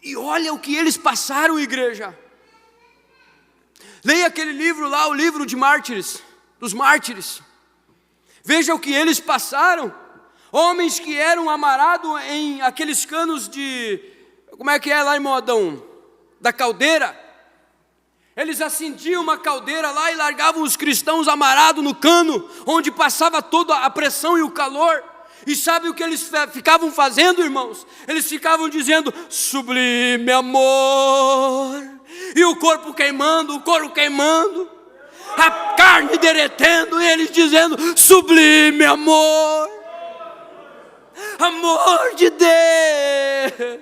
Speaker 3: E olha o que eles passaram, igreja. Leia aquele livro lá, o livro de mártires, dos mártires. Veja o que eles passaram. Homens que eram amarrados em aqueles canos de... Como é que é lá, irmão Adão? Da caldeira. Eles acendiam uma caldeira lá e largavam os cristãos amarrados no cano, onde passava toda a pressão e o calor. E sabe o que eles ficavam fazendo, irmãos? Eles ficavam dizendo, sublime amor. E o corpo queimando, o couro queimando, a carne derretendo, e eles dizendo, sublime amor. Amor de Deus.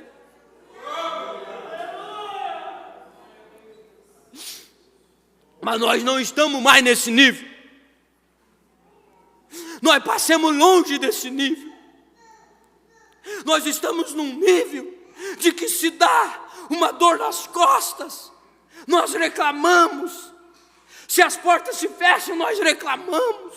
Speaker 3: Mas nós não estamos mais nesse nível. Nós passamos longe desse nível. Nós estamos num nível de que se dá uma dor nas costas, nós reclamamos. Se as portas se fecham, nós reclamamos.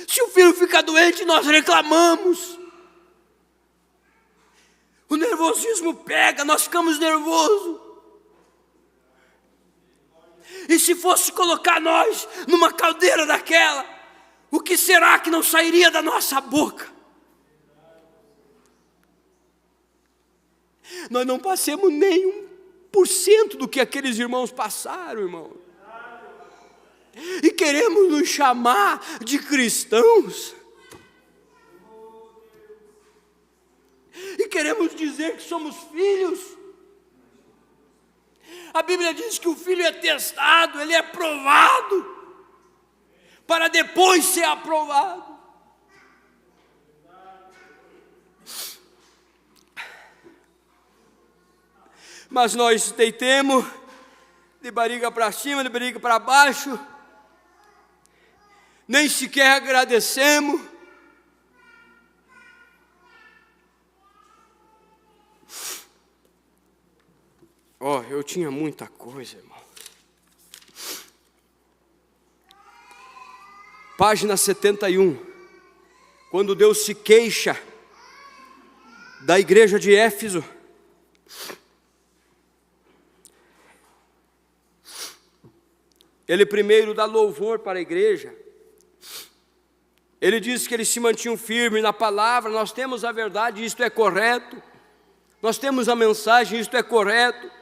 Speaker 3: Se o filho fica doente, nós reclamamos. O nervosismo pega, nós ficamos nervosos. E se fosse colocar nós numa caldeira daquela, o que será que não sairia da nossa boca? Nós não passemos nem 1% do que aqueles irmãos passaram, irmão. E queremos nos chamar de cristãos. E queremos dizer que somos filhos. A Bíblia diz que o filho é testado, ele é provado, para depois ser aprovado. Mas nós deitemos de barriga para cima, de barriga para baixo, nem sequer agradecemos. Eu tinha muita coisa, irmão. Página 71, quando Deus se queixa da igreja de Éfeso, Ele primeiro dá louvor para a igreja. Ele diz que eles se mantinham firmes na palavra. Nós temos a verdade, isto é correto. Nós temos a mensagem, isto é correto.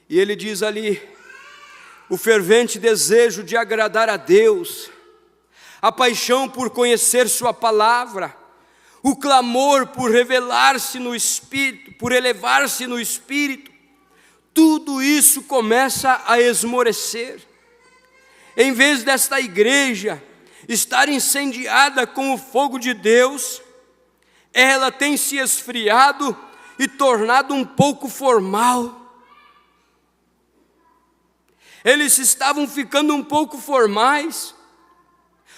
Speaker 3: E ele diz ali, o fervente desejo de agradar a Deus, a paixão por conhecer sua palavra, o clamor por revelar-se no Espírito, por elevar-se no Espírito, tudo isso começa a esmorecer. Em vez desta igreja estar incendiada com o fogo de Deus, ela tem se esfriado e tornado um pouco formal. Eles estavam ficando um pouco formais.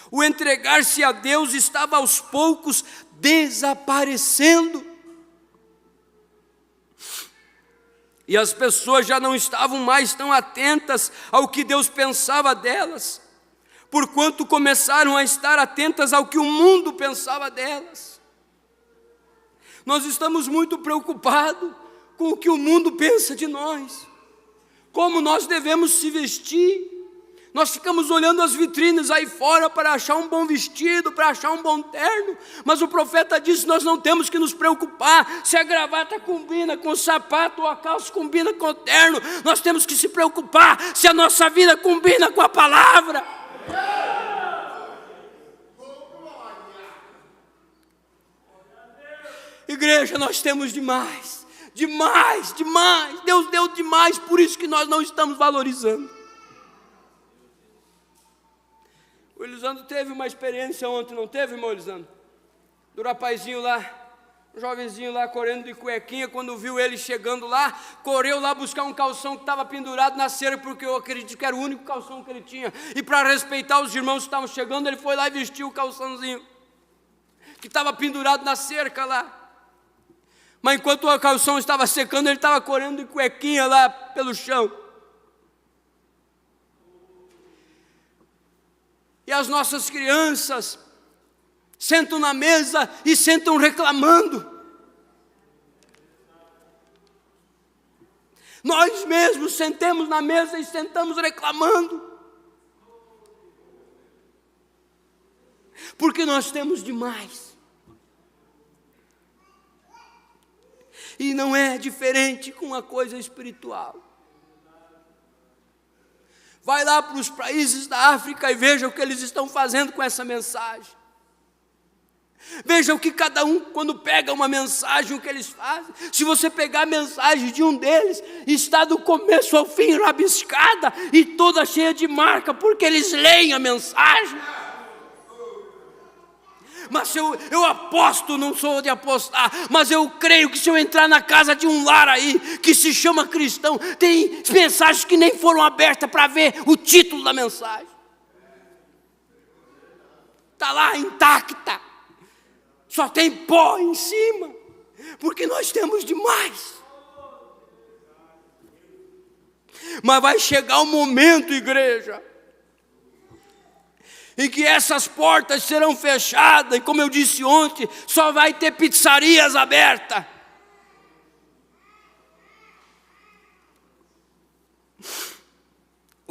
Speaker 3: O entregar-se a Deus estava aos poucos desaparecendo. E as pessoas já não estavam mais tão atentas ao que Deus pensava delas, porquanto começaram a estar atentas ao que o mundo pensava delas. Nós estamos muito preocupados com o que o mundo pensa de nós, como nós devemos se vestir. Nós ficamos olhando as vitrines aí fora para achar um bom vestido, para achar um bom terno, mas o profeta disse que nós não temos que nos preocupar se a gravata combina com o sapato ou a calça combina com o terno. Nós temos que se preocupar se a nossa vida combina com a palavra. Igreja, nós temos demais. Demais. Deus deu demais, por isso que nós não estamos valorizando. O Elisandro teve uma experiência ontem, não teve, irmão Elisandro? Do rapazinho lá, um jovenzinho lá correndo de cuequinha, quando viu ele chegando lá, correu lá buscar um calção que estava pendurado na cerca, porque eu acredito que era o único calção que ele tinha. E para respeitar os irmãos que estavam chegando, ele foi lá e vestiu o calçãozinho que estava pendurado na cerca lá. Mas enquanto o calção estava secando, ele estava correndo de cuequinha lá pelo chão. E as nossas crianças sentam na mesa e sentam reclamando. Nós mesmos sentamos na mesa e sentamos reclamando. Porque nós temos demais. E não é diferente com a coisa espiritual. Vai lá para os países da África e veja o que eles estão fazendo com essa mensagem. Veja o que cada um, quando pega uma mensagem, o que eles fazem. Se você pegar a mensagem de um deles, está do começo ao fim rabiscada e toda cheia de marca, porque eles leem a mensagem. Mas eu aposto, não sou de apostar, mas eu creio que se eu entrar na casa de um lar aí, que se chama cristão, tem mensagens que nem foram abertas para ver o título da mensagem. Está lá intacta, só tem pó em cima, porque nós temos demais. Mas vai chegar um momento, igreja, em que essas portas serão fechadas, e como eu disse ontem, só vai ter pizzarias abertas.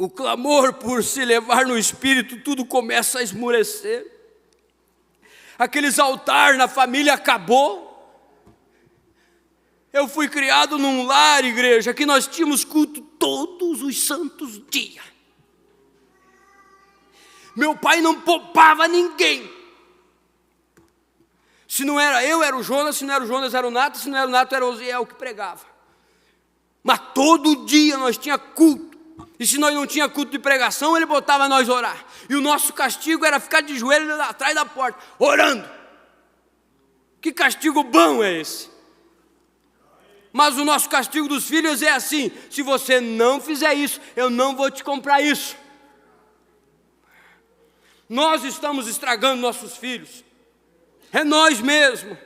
Speaker 3: o clamor por se levar no espírito, tudo começa a esmurecer. Aqueles altares na família acabou. Eu fui criado num lar, igreja, que nós tínhamos culto todos os santos dias. Meu pai não poupava ninguém. Se não era eu, era o Jonas. Se não era o Jonas, era o Nato. Se não era o Nato, era o Osiel que pregava. Mas todo dia nós tinha culto. E se nós não tinha culto de pregação, ele botava nós orar. E o nosso castigo era ficar de joelho atrás da porta, orando. Que castigo bom é esse? Mas o nosso castigo dos filhos é assim: se você não fizer isso, eu não vou te comprar isso. Nós estamos estragando nossos filhos. É nós mesmos.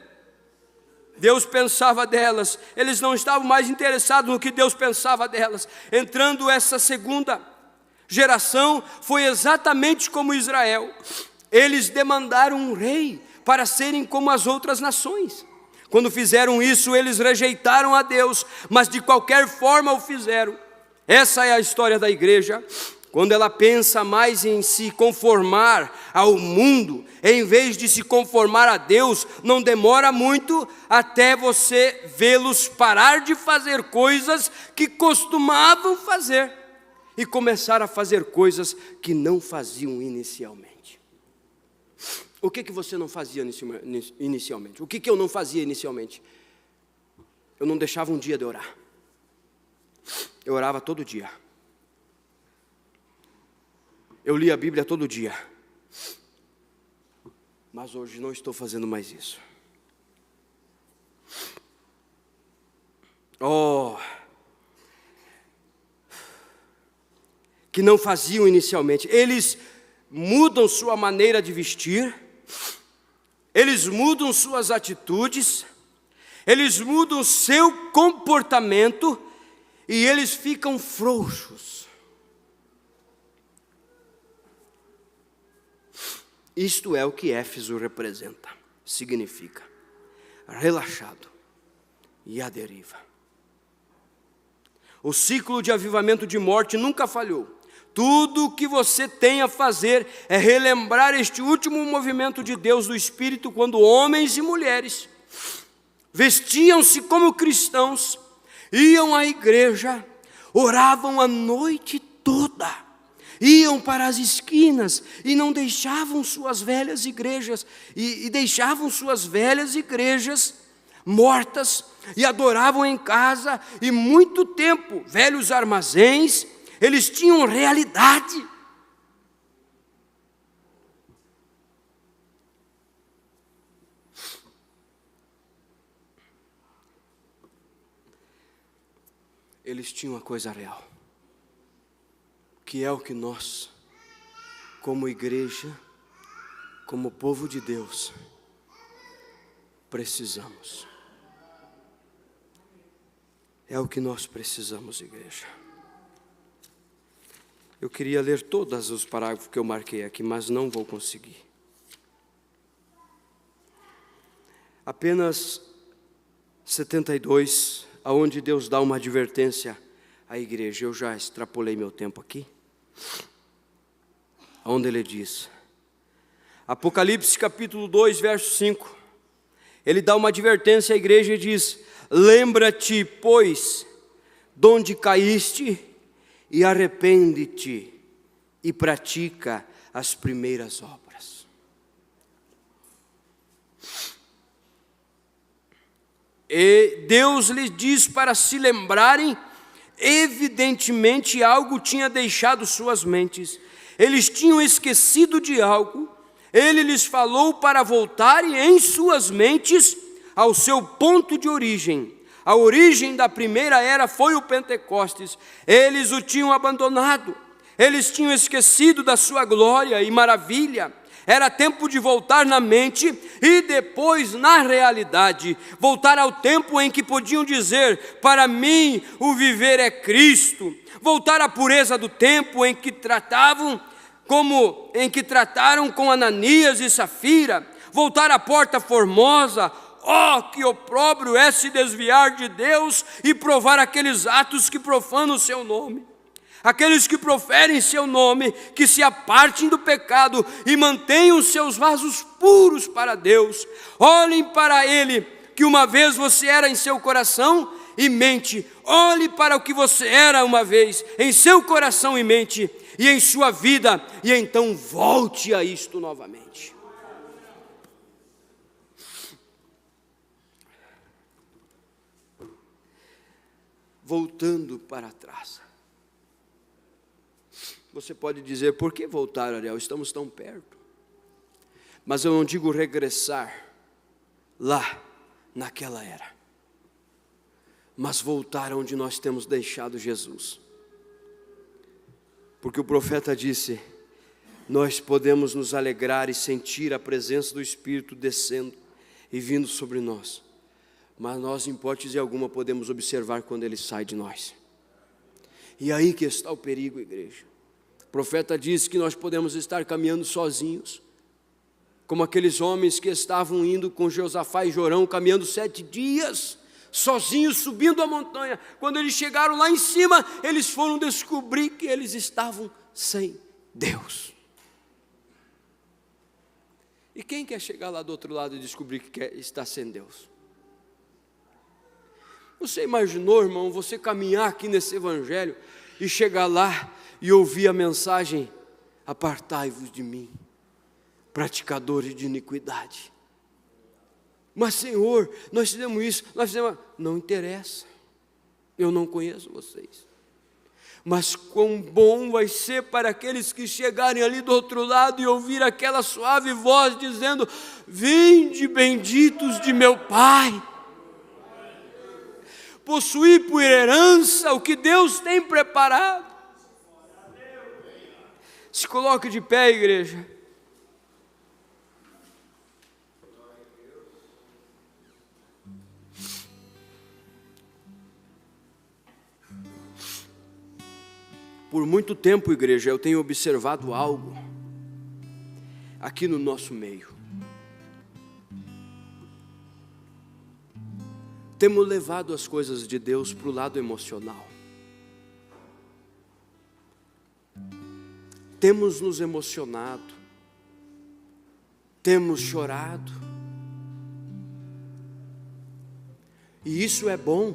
Speaker 3: Deus pensava delas, eles não estavam mais interessados no que Deus pensava delas. Entrando essa segunda geração, foi exatamente como Israel. Eles demandaram um rei para serem como as outras nações. Quando fizeram isso, eles rejeitaram a Deus, mas de qualquer forma o fizeram. Essa é a história da igreja. Quando ela pensa mais em se conformar ao mundo, em vez de se conformar a Deus, não demora muito até você vê-los parar de fazer coisas que costumavam fazer e começar a fazer coisas que não faziam inicialmente. O que você não fazia inicialmente? O que eu não fazia inicialmente? Eu não deixava um dia de orar. Eu orava todo dia. Eu li a Bíblia todo dia. Mas hoje não estou fazendo mais isso. Que não faziam inicialmente. Eles mudam sua maneira de vestir. Eles mudam suas atitudes. Eles mudam seu comportamento. E eles ficam frouxos. Isto é o que Éfeso representa, significa relaxado e à deriva. O ciclo de avivamento de morte nunca falhou. Tudo o que você tem a fazer é relembrar este último movimento de Deus do Espírito, quando homens e mulheres vestiam-se como cristãos, iam à igreja, oravam a noite toda. Iam para as esquinas e não deixavam suas velhas igrejas, e deixavam suas velhas igrejas mortas, e adoravam em casa, e muito tempo, velhos armazéns, eles tinham realidade. Eles tinham a coisa real. Que é o que nós, como igreja, como povo de Deus, precisamos. É o que nós precisamos, igreja. Eu queria ler todos os parágrafos que eu marquei aqui, mas não vou conseguir. Apenas 72, aonde Deus dá uma advertência à igreja. Eu já extrapolei meu tempo aqui. Onde ele diz, Apocalipse capítulo 2, verso 5, ele dá uma advertência à igreja e diz: lembra-te, pois, de onde caíste, e arrepende-te, e pratica as primeiras obras. E Deus lhes diz para se lembrarem. Evidentemente algo tinha deixado suas mentes. Eles tinham esquecido de algo. Ele lhes falou para voltarem em suas mentes ao seu ponto de origem. A origem da primeira era foi o Pentecostes. Eles o tinham abandonado. Eles tinham esquecido da sua glória e maravilha. Era tempo de voltar na mente e depois na realidade. Voltar ao tempo em que podiam dizer: para mim o viver é Cristo. Voltar à pureza do tempo em que trataram com Ananias e Safira. Voltar à porta formosa. Que opróbrio é se desviar de Deus e provar aqueles atos que profanam o seu nome. Aqueles que proferem seu nome, que se apartem do pecado e mantenham seus vasos puros para Deus. Olhem para Ele, que uma vez você era em seu coração e mente. Olhe para o que você era uma vez em seu coração e mente e em sua vida, e então volte a isto novamente. Voltando para trás. Você pode dizer, por que voltar, Ariel? Estamos tão perto. Mas eu não digo regressar lá, naquela era. Mas voltar onde nós temos deixado Jesus. Porque o profeta disse, nós podemos nos alegrar e sentir a presença do Espírito descendo e vindo sobre nós. Mas nós, em hipótese alguma, podemos observar quando ele sai de nós. E aí que está o perigo, igreja. O profeta disse que nós podemos estar caminhando sozinhos, como aqueles homens que estavam indo com Josafá e Jorão, caminhando 7 dias, sozinhos, subindo a montanha. Quando eles chegaram lá em cima, eles foram descobrir que eles estavam sem Deus. E quem quer chegar lá do outro lado e descobrir que está sem Deus? Você imaginou, irmão, você caminhar aqui nesse evangelho e chegar lá e ouvir a mensagem: apartai-vos de mim, praticadores de iniquidade. Mas Senhor, nós fizemos isso, nós fizemos... Não interessa, eu não conheço vocês. Mas quão bom vai ser para aqueles que chegarem ali do outro lado e ouvir aquela suave voz dizendo: vinde benditos de meu Pai, possuir por herança o que Deus tem preparado. Se coloque de pé, igreja. Por muito tempo, igreja, eu tenho observado algo aqui no nosso meio. Temos levado as coisas de Deus para o lado emocional. Temos nos emocionado, temos chorado. E isso é bom,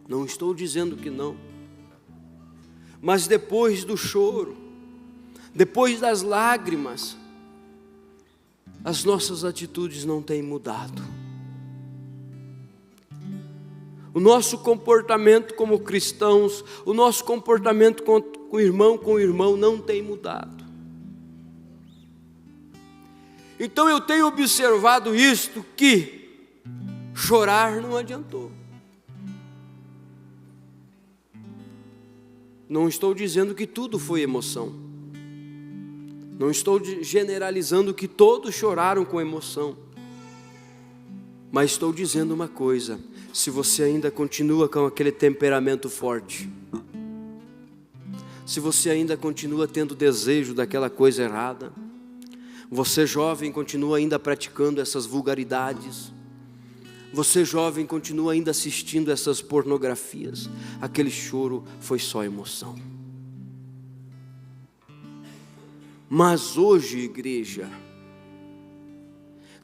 Speaker 3: não estou dizendo que não. Mas depois do choro, depois das lágrimas, as nossas atitudes não têm mudado. O nosso comportamento como cristãos, o nosso comportamento com o irmão não tem mudado. Então eu tenho observado isto, que chorar não adiantou. Não estou dizendo que tudo foi emoção. Não estou generalizando que todos choraram com emoção. Mas estou dizendo uma coisa: se você ainda continua com aquele temperamento forte, se você ainda continua tendo desejo daquela coisa errada, você jovem continua ainda praticando essas vulgaridades, você jovem continua ainda assistindo essas pornografias, aquele choro foi só emoção. Mas hoje, igreja,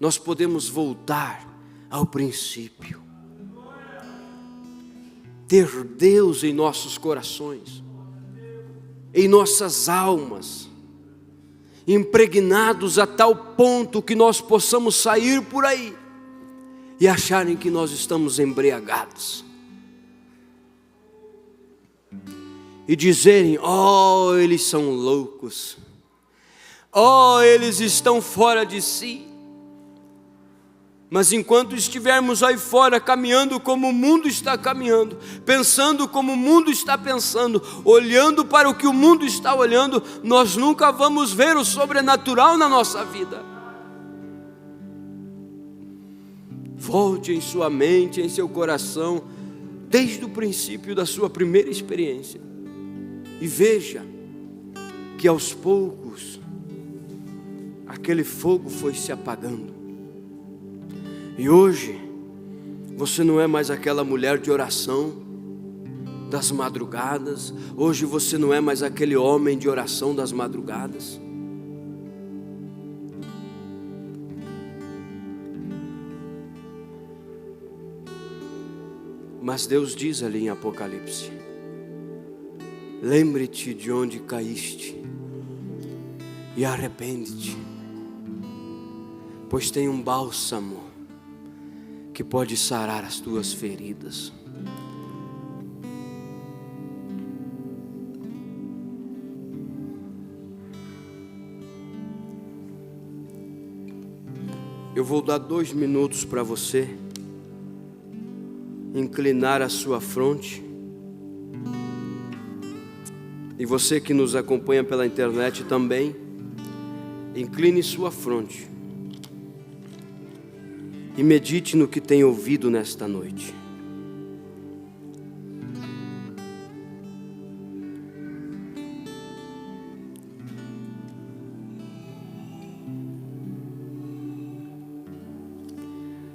Speaker 3: nós podemos voltar ao princípio, ter Deus em nossos corações, em nossas almas, impregnados a tal ponto que nós possamos sair por aí e acharem que nós estamos embriagados e dizerem: oh, eles são loucos, oh, eles estão fora de si. Mas enquanto estivermos aí fora caminhando como o mundo está caminhando, pensando como o mundo está pensando, olhando para o que o mundo está olhando, nós nunca vamos ver o sobrenatural na nossa vida. Volte em sua mente, em seu coração, desde o princípio da sua primeira experiência, e veja que aos poucos aquele fogo foi se apagando. E hoje você não é mais aquela mulher de oração
Speaker 2: das madrugadas. Hoje você não é mais aquele homem de oração das madrugadas. Mas Deus diz ali em Apocalipse: lembre-te de onde caíste e arrepende-te, pois tem um bálsamo que pode sarar as tuas feridas. Eu vou dar 2 minutos para você inclinar a sua fronte. E você que nos acompanha pela internet também, incline sua fronte e medite no que tem ouvido nesta noite.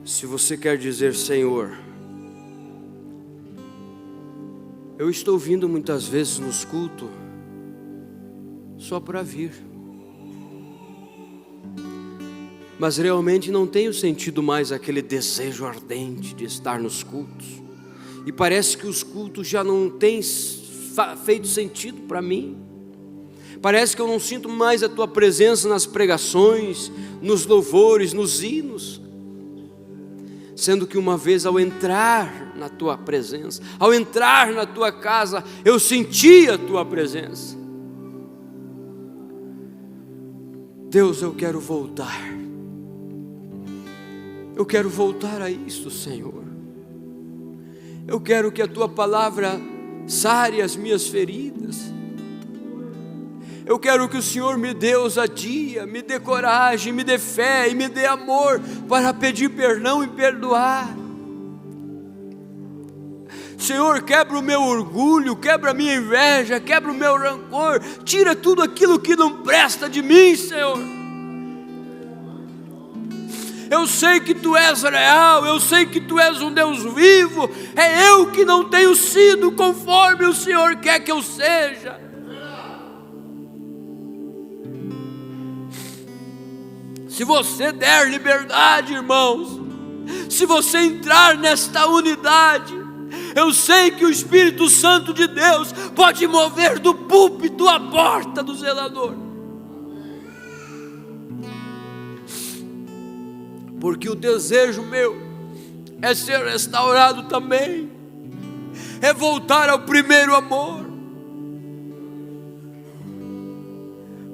Speaker 2: Se você quer dizer: Senhor, eu estou vindo muitas vezes nos cultos só para vir, mas realmente não tenho sentido mais aquele desejo ardente de estar nos cultos, e parece que os cultos já não têm feito sentido para mim. Parece que eu não sinto mais a tua presença nas pregações, nos louvores, nos hinos. Sendo que uma vez ao entrar na tua presença, ao entrar na tua casa, eu senti a tua presença. Deus, eu quero voltar. Eu quero voltar a isso, Senhor. Eu quero que a tua palavra sare as minhas feridas. Eu quero que o Senhor me dê ousadia, me dê coragem, me dê fé e me dê amor para pedir perdão e perdoar. Senhor, quebra o meu orgulho, quebra a minha inveja, quebra o meu rancor, tira tudo aquilo que não presta de mim, Senhor. Eu sei que Tu és real, eu sei que Tu és um Deus vivo, é eu que não tenho sido conforme o Senhor quer que eu seja. Se você der liberdade, irmãos, se você entrar nesta unidade, eu sei que o Espírito Santo de Deus pode mover do púlpito a porta do zelador. Porque o desejo meu é ser restaurado também, é voltar ao primeiro amor.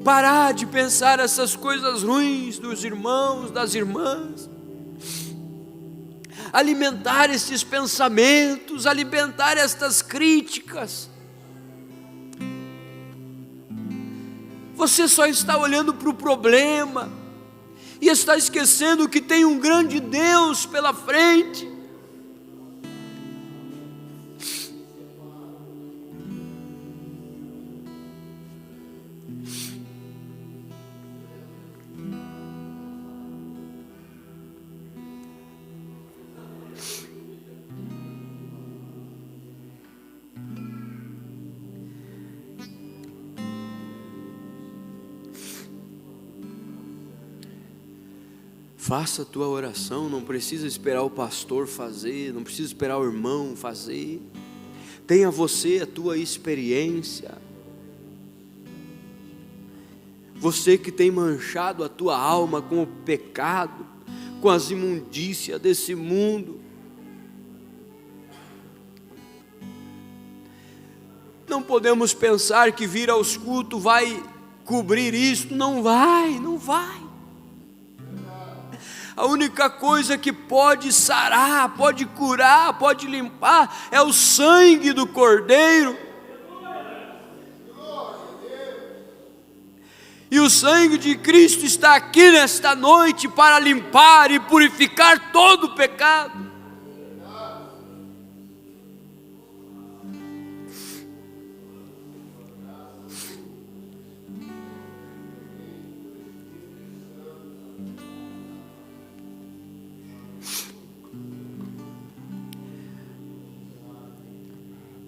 Speaker 2: Parar de pensar essas coisas ruins dos irmãos, das irmãs. Alimentar esses pensamentos, alimentar estas críticas. Você só está olhando para o problema e está esquecendo que tem um grande Deus pela frente. Faça a tua oração, não precisa esperar o pastor fazer, não precisa esperar o irmão fazer. Tenha você a tua experiência. Você que tem manchado a tua alma com o pecado, com as imundícias desse mundo. Não podemos pensar que vir aos cultos vai cobrir isso, não vai, não vai. A única coisa que pode sarar, pode curar, pode limpar é o sangue do Cordeiro. E o sangue de Cristo está aqui nesta noite para limpar e purificar todo o pecado.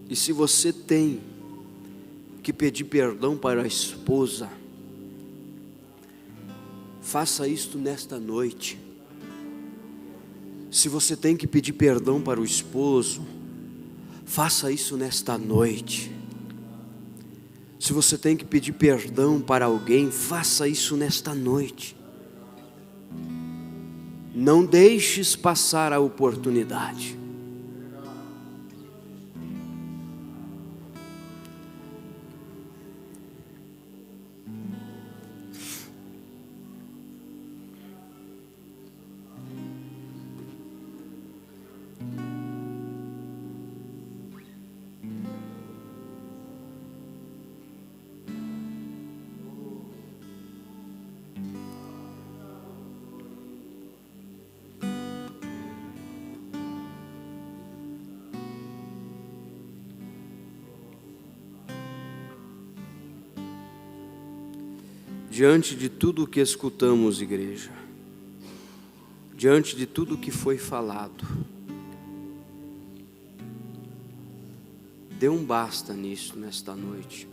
Speaker 2: E se você tem que pedir perdão para a esposa, faça isto nesta noite. Se você tem que pedir perdão para o esposo, faça isso nesta noite. Se você tem que pedir perdão para alguém, faça isso nesta noite. Não deixes passar a oportunidade. Diante de tudo o que escutamos, igreja, diante de tudo o que foi falado, dê um basta nisso nesta noite.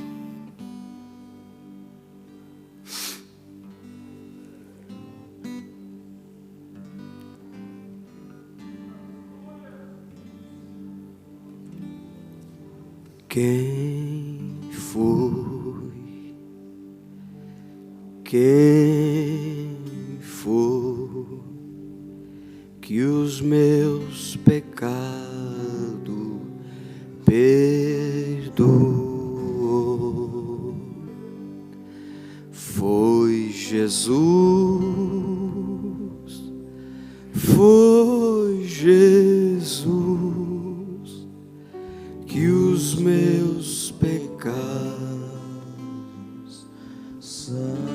Speaker 2: Quem foi? Quem foi que os meus pecados perdoou? Foi Jesus, foi Jesus que os meus pecados salvou.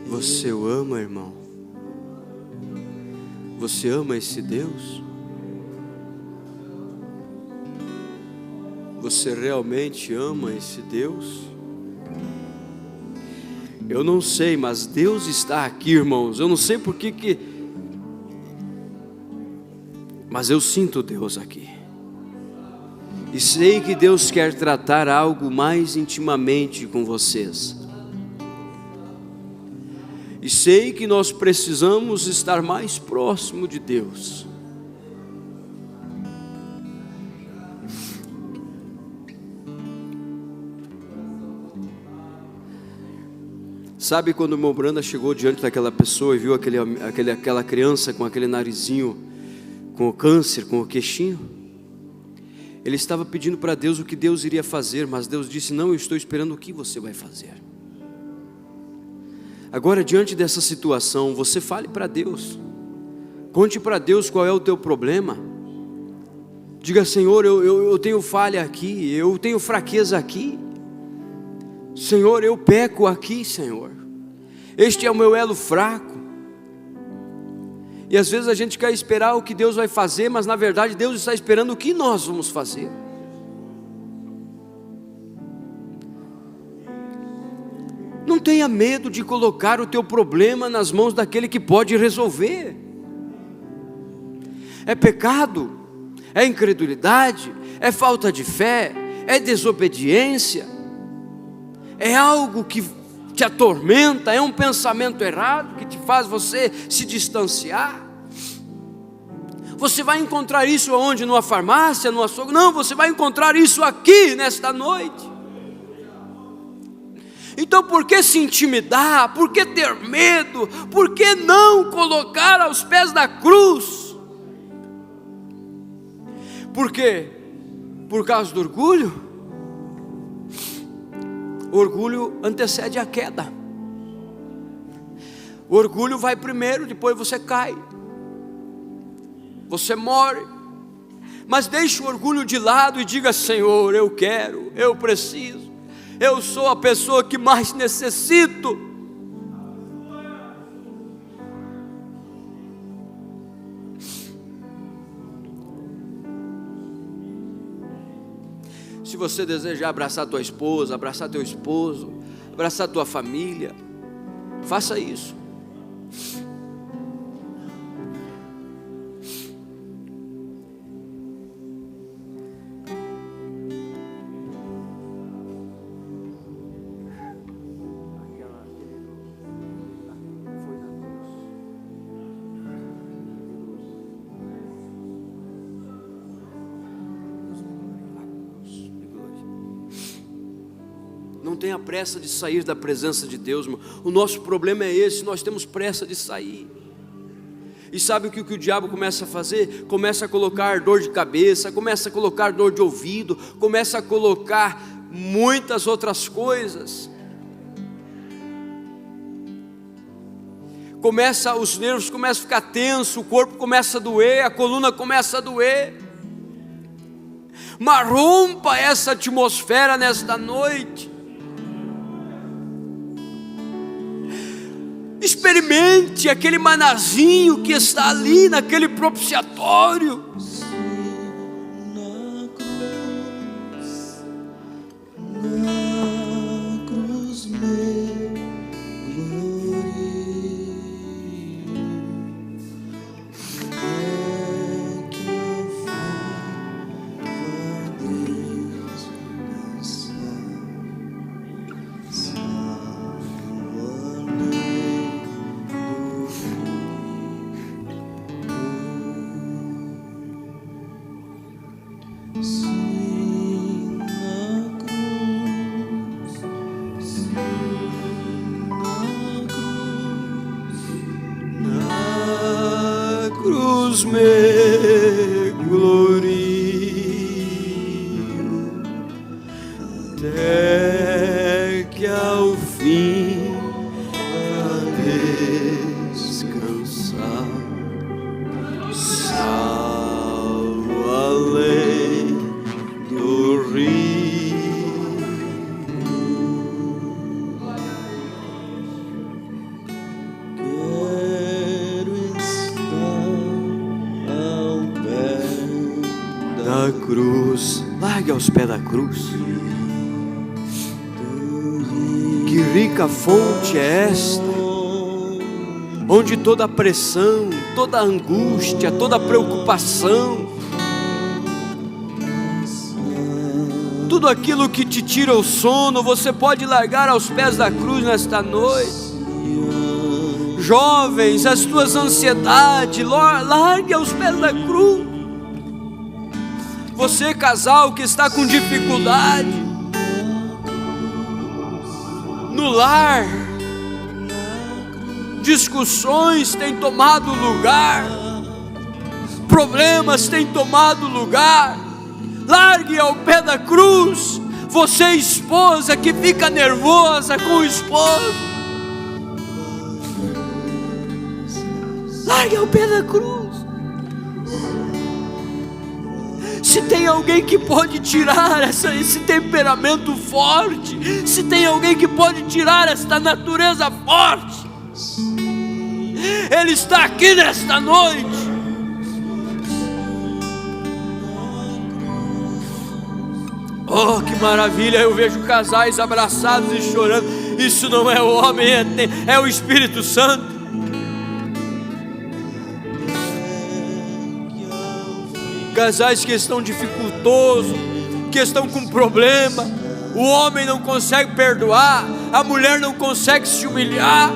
Speaker 2: Você o ama, irmão? Você ama esse Deus? Você realmente ama esse Deus? Eu não sei, mas Deus está aqui, irmãos. Eu não sei por que mas eu sinto Deus aqui. E sei que Deus quer tratar algo mais intimamente com vocês. E sei que nós precisamos estar mais próximo de Deus. Sabe quando o irmão Branda chegou diante daquela pessoa e viu aquela criança com aquele narizinho, com o câncer, com o queixinho? Ele estava pedindo para Deus o que Deus iria fazer, mas Deus disse: não, eu estou esperando o que você vai fazer. Agora, diante dessa situação, você fale para Deus, conte para Deus qual é o teu problema. Diga: Senhor, eu tenho falha aqui, eu tenho fraqueza aqui, Senhor, eu peco aqui, Senhor, este é o meu elo fraco. E às vezes a gente quer esperar o que Deus vai fazer, mas na verdade Deus está esperando o que nós vamos fazer. Não tenha medo de colocar o teu problema nas mãos daquele que pode resolver. É pecado, é incredulidade, é falta de fé, é desobediência, é algo que te atormenta, é um pensamento errado que te faz você se distanciar. Você vai encontrar isso aonde? Numa farmácia, no açougue? Não, você vai encontrar isso aqui nesta noite. Então por que se intimidar? Por que ter medo? Por que não colocar aos pés da cruz? Por quê? Por causa do orgulho? O orgulho antecede a queda. O orgulho vai primeiro, depois você cai, você morre. Mas deixe o orgulho de lado e diga: Senhor, eu quero, eu preciso,
Speaker 3: Eu sou a pessoa que mais necessito. Se você desejar abraçar tua esposa, abraçar teu esposo, abraçar tua família, faça isso. Não tenha pressa de sair da presença de Deus, irmão. O nosso problema é esse, nós temos pressa de sair. E sabe o que o diabo começa a fazer? Começa a colocar dor de cabeça, começa a colocar dor de ouvido, começa a colocar muitas outras coisas. Os nervos começam a ficar tensos, o corpo começa a doer, a coluna começa a doer. Mas rompa essa atmosfera nesta noite. Experimente aquele manazinho que está ali naquele propiciatório.
Speaker 1: Na cruz meu glória, é que eu fui a descansar.
Speaker 3: Me glorio até que ao fim a descansar, salvo além do rio. Quero estar da cruz. Largue aos pés da cruz. Que rica fonte é esta, onde toda a pressão, toda a angústia, toda a preocupação, tudo aquilo que te tira o sono, você pode largar aos pés da cruz nesta noite. Jovens, as tuas ansiedades, largue aos pés da cruz. Você, casal que está com dificuldade no lar, discussões têm tomado lugar, problemas têm tomado lugar, largue ao pé da cruz. Você, esposa que fica nervosa com o esposo, largue ao pé da cruz. Se tem alguém que pode tirar esse temperamento forte, se tem alguém que pode tirar esta natureza forte, Ele está aqui nesta noite. Oh, que maravilha, eu vejo casais abraçados e chorando. Isso não é o homem, é o Espírito Santo. Casais que estão dificultosos, que estão com problema, o homem não consegue perdoar, a mulher não consegue se humilhar.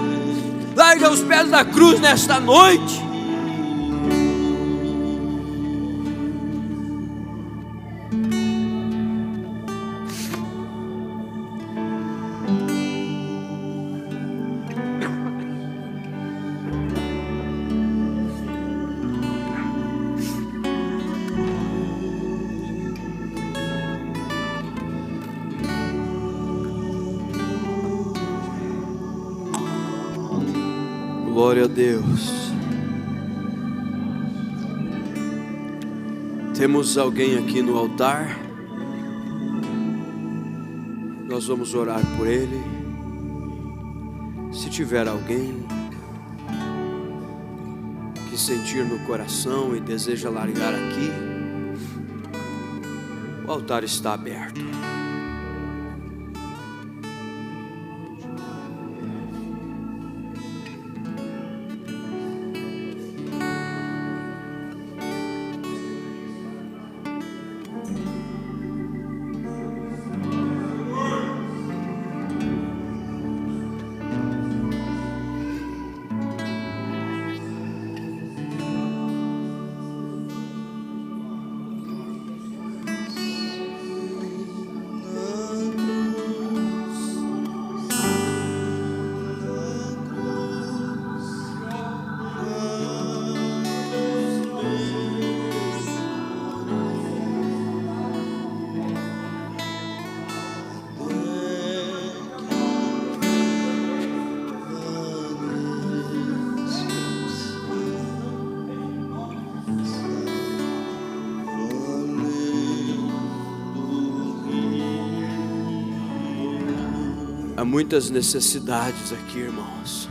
Speaker 3: Larga os pés da cruz nesta noite. Glória a Deus. Temos alguém aqui no altar.
Speaker 2: nós vamos orar por ele. Se tiver alguém que sentir no coração e deseja largar aqui, o altar está aberto. Há muitas necessidades aqui, irmãos.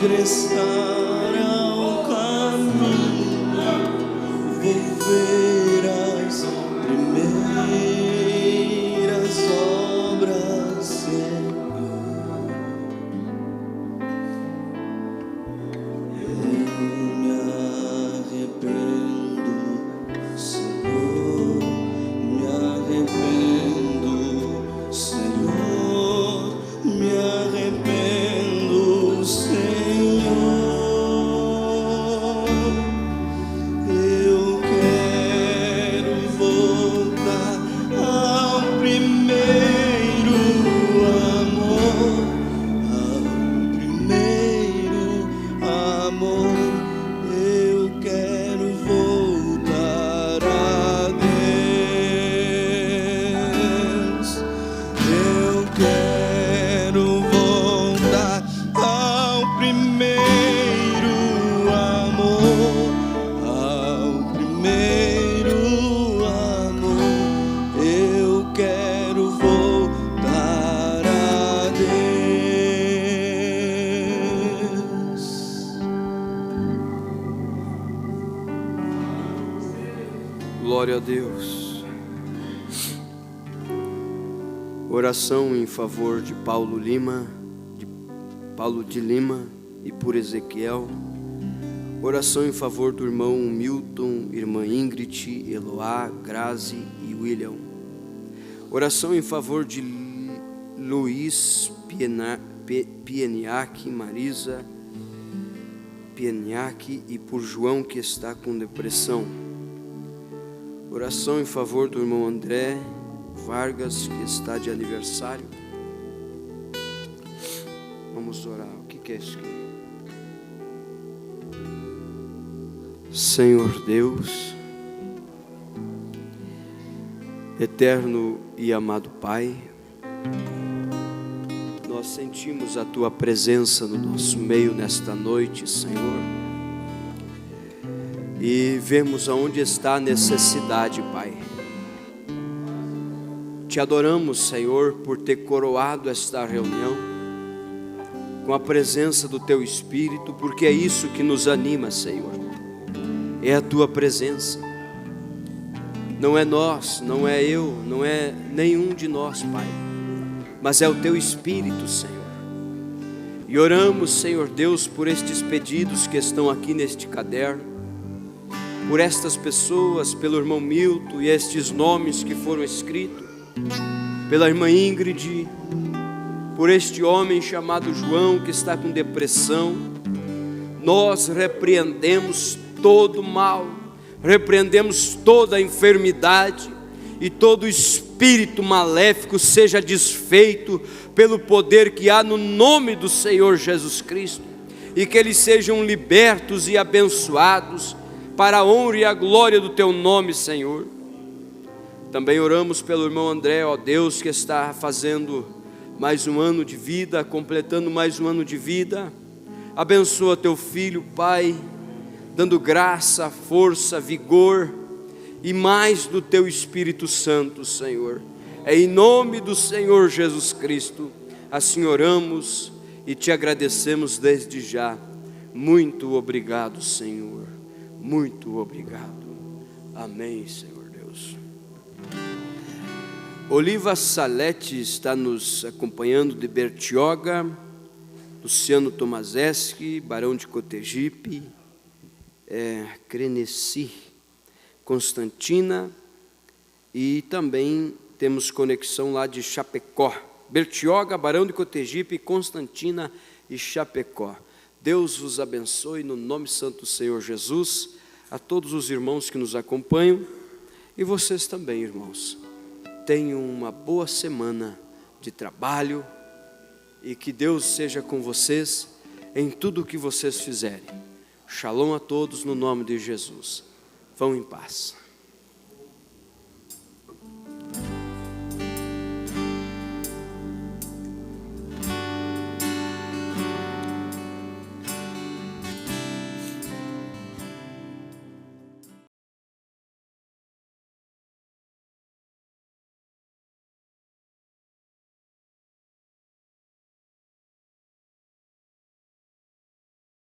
Speaker 1: regressar ao caminho, volver às primeiras obras, Senhor. Eu me arrependo, Senhor, me arrependo, Senhor, me arrependo, Senhor. Eu quero voltar ao primeiro amor, ao primeiro amor. Eu quero voltar a Deus. Eu quero voltar ao primeiro amor, ao primeiro amor. Eu quero voltar a Deus.
Speaker 2: Glória a Deus. Oração em favor de Paulo de Lima e por Ezequiel. Oração em favor do irmão Milton, irmã Ingrid, Eloá, Grazi e William. Oração em favor de Luiz Pieniak, Marisa Pieniak e por João, que está com depressão. Oração em favor do irmão André Vargas, que está de aniversário. Vamos orar. O que é isso aqui? Senhor Deus, eterno e amado Pai, nós sentimos a Tua presença no nosso meio nesta noite, Senhor, e vemos aonde está a necessidade, Pai. Te adoramos, Senhor, por ter coroado esta reunião com a presença do Teu Espírito, porque é isso que nos anima, Senhor. É a Tua presença. Não é nós, não é eu, não é nenhum de nós, Pai, mas é o Teu Espírito, Senhor. E oramos, Senhor Deus, por estes pedidos que estão aqui neste caderno, por estas pessoas, pelo irmão Milton e estes nomes que foram escritos, pela irmã Ingrid, por este homem chamado João que está com depressão. Nós repreendemos todo mal, repreendemos toda enfermidade, e todo espírito maléfico seja desfeito pelo poder que há no nome do Senhor Jesus Cristo, e que eles sejam libertos e abençoados para a honra e a glória do teu nome, Senhor. Também oramos pelo irmão André, ó Deus, que está fazendo mais um ano de vida, completando mais um ano de vida. Abençoa teu filho, Pai, dando graça, força, vigor e mais do teu Espírito Santo, Senhor. É em nome do Senhor Jesus Cristo, assim oramos e te agradecemos desde já. Muito obrigado, Senhor. Muito obrigado. Amém, Senhor Deus. Oliva Salete está nos acompanhando de Bertioga, Luciano Tomazeski, Barão de Cotegipe, Creneci, Constantina, e também temos conexão lá de Chapecó. Bertioga, Barão de Cotegipe, Constantina e Chapecó. Deus vos abençoe no nome santo do Senhor Jesus, a todos os irmãos que nos acompanham, e vocês também, irmãos. Tenham uma boa semana de trabalho, e que Deus seja com vocês em tudo o que vocês fizerem. Shalom a todos no nome de Jesus. Vão em paz.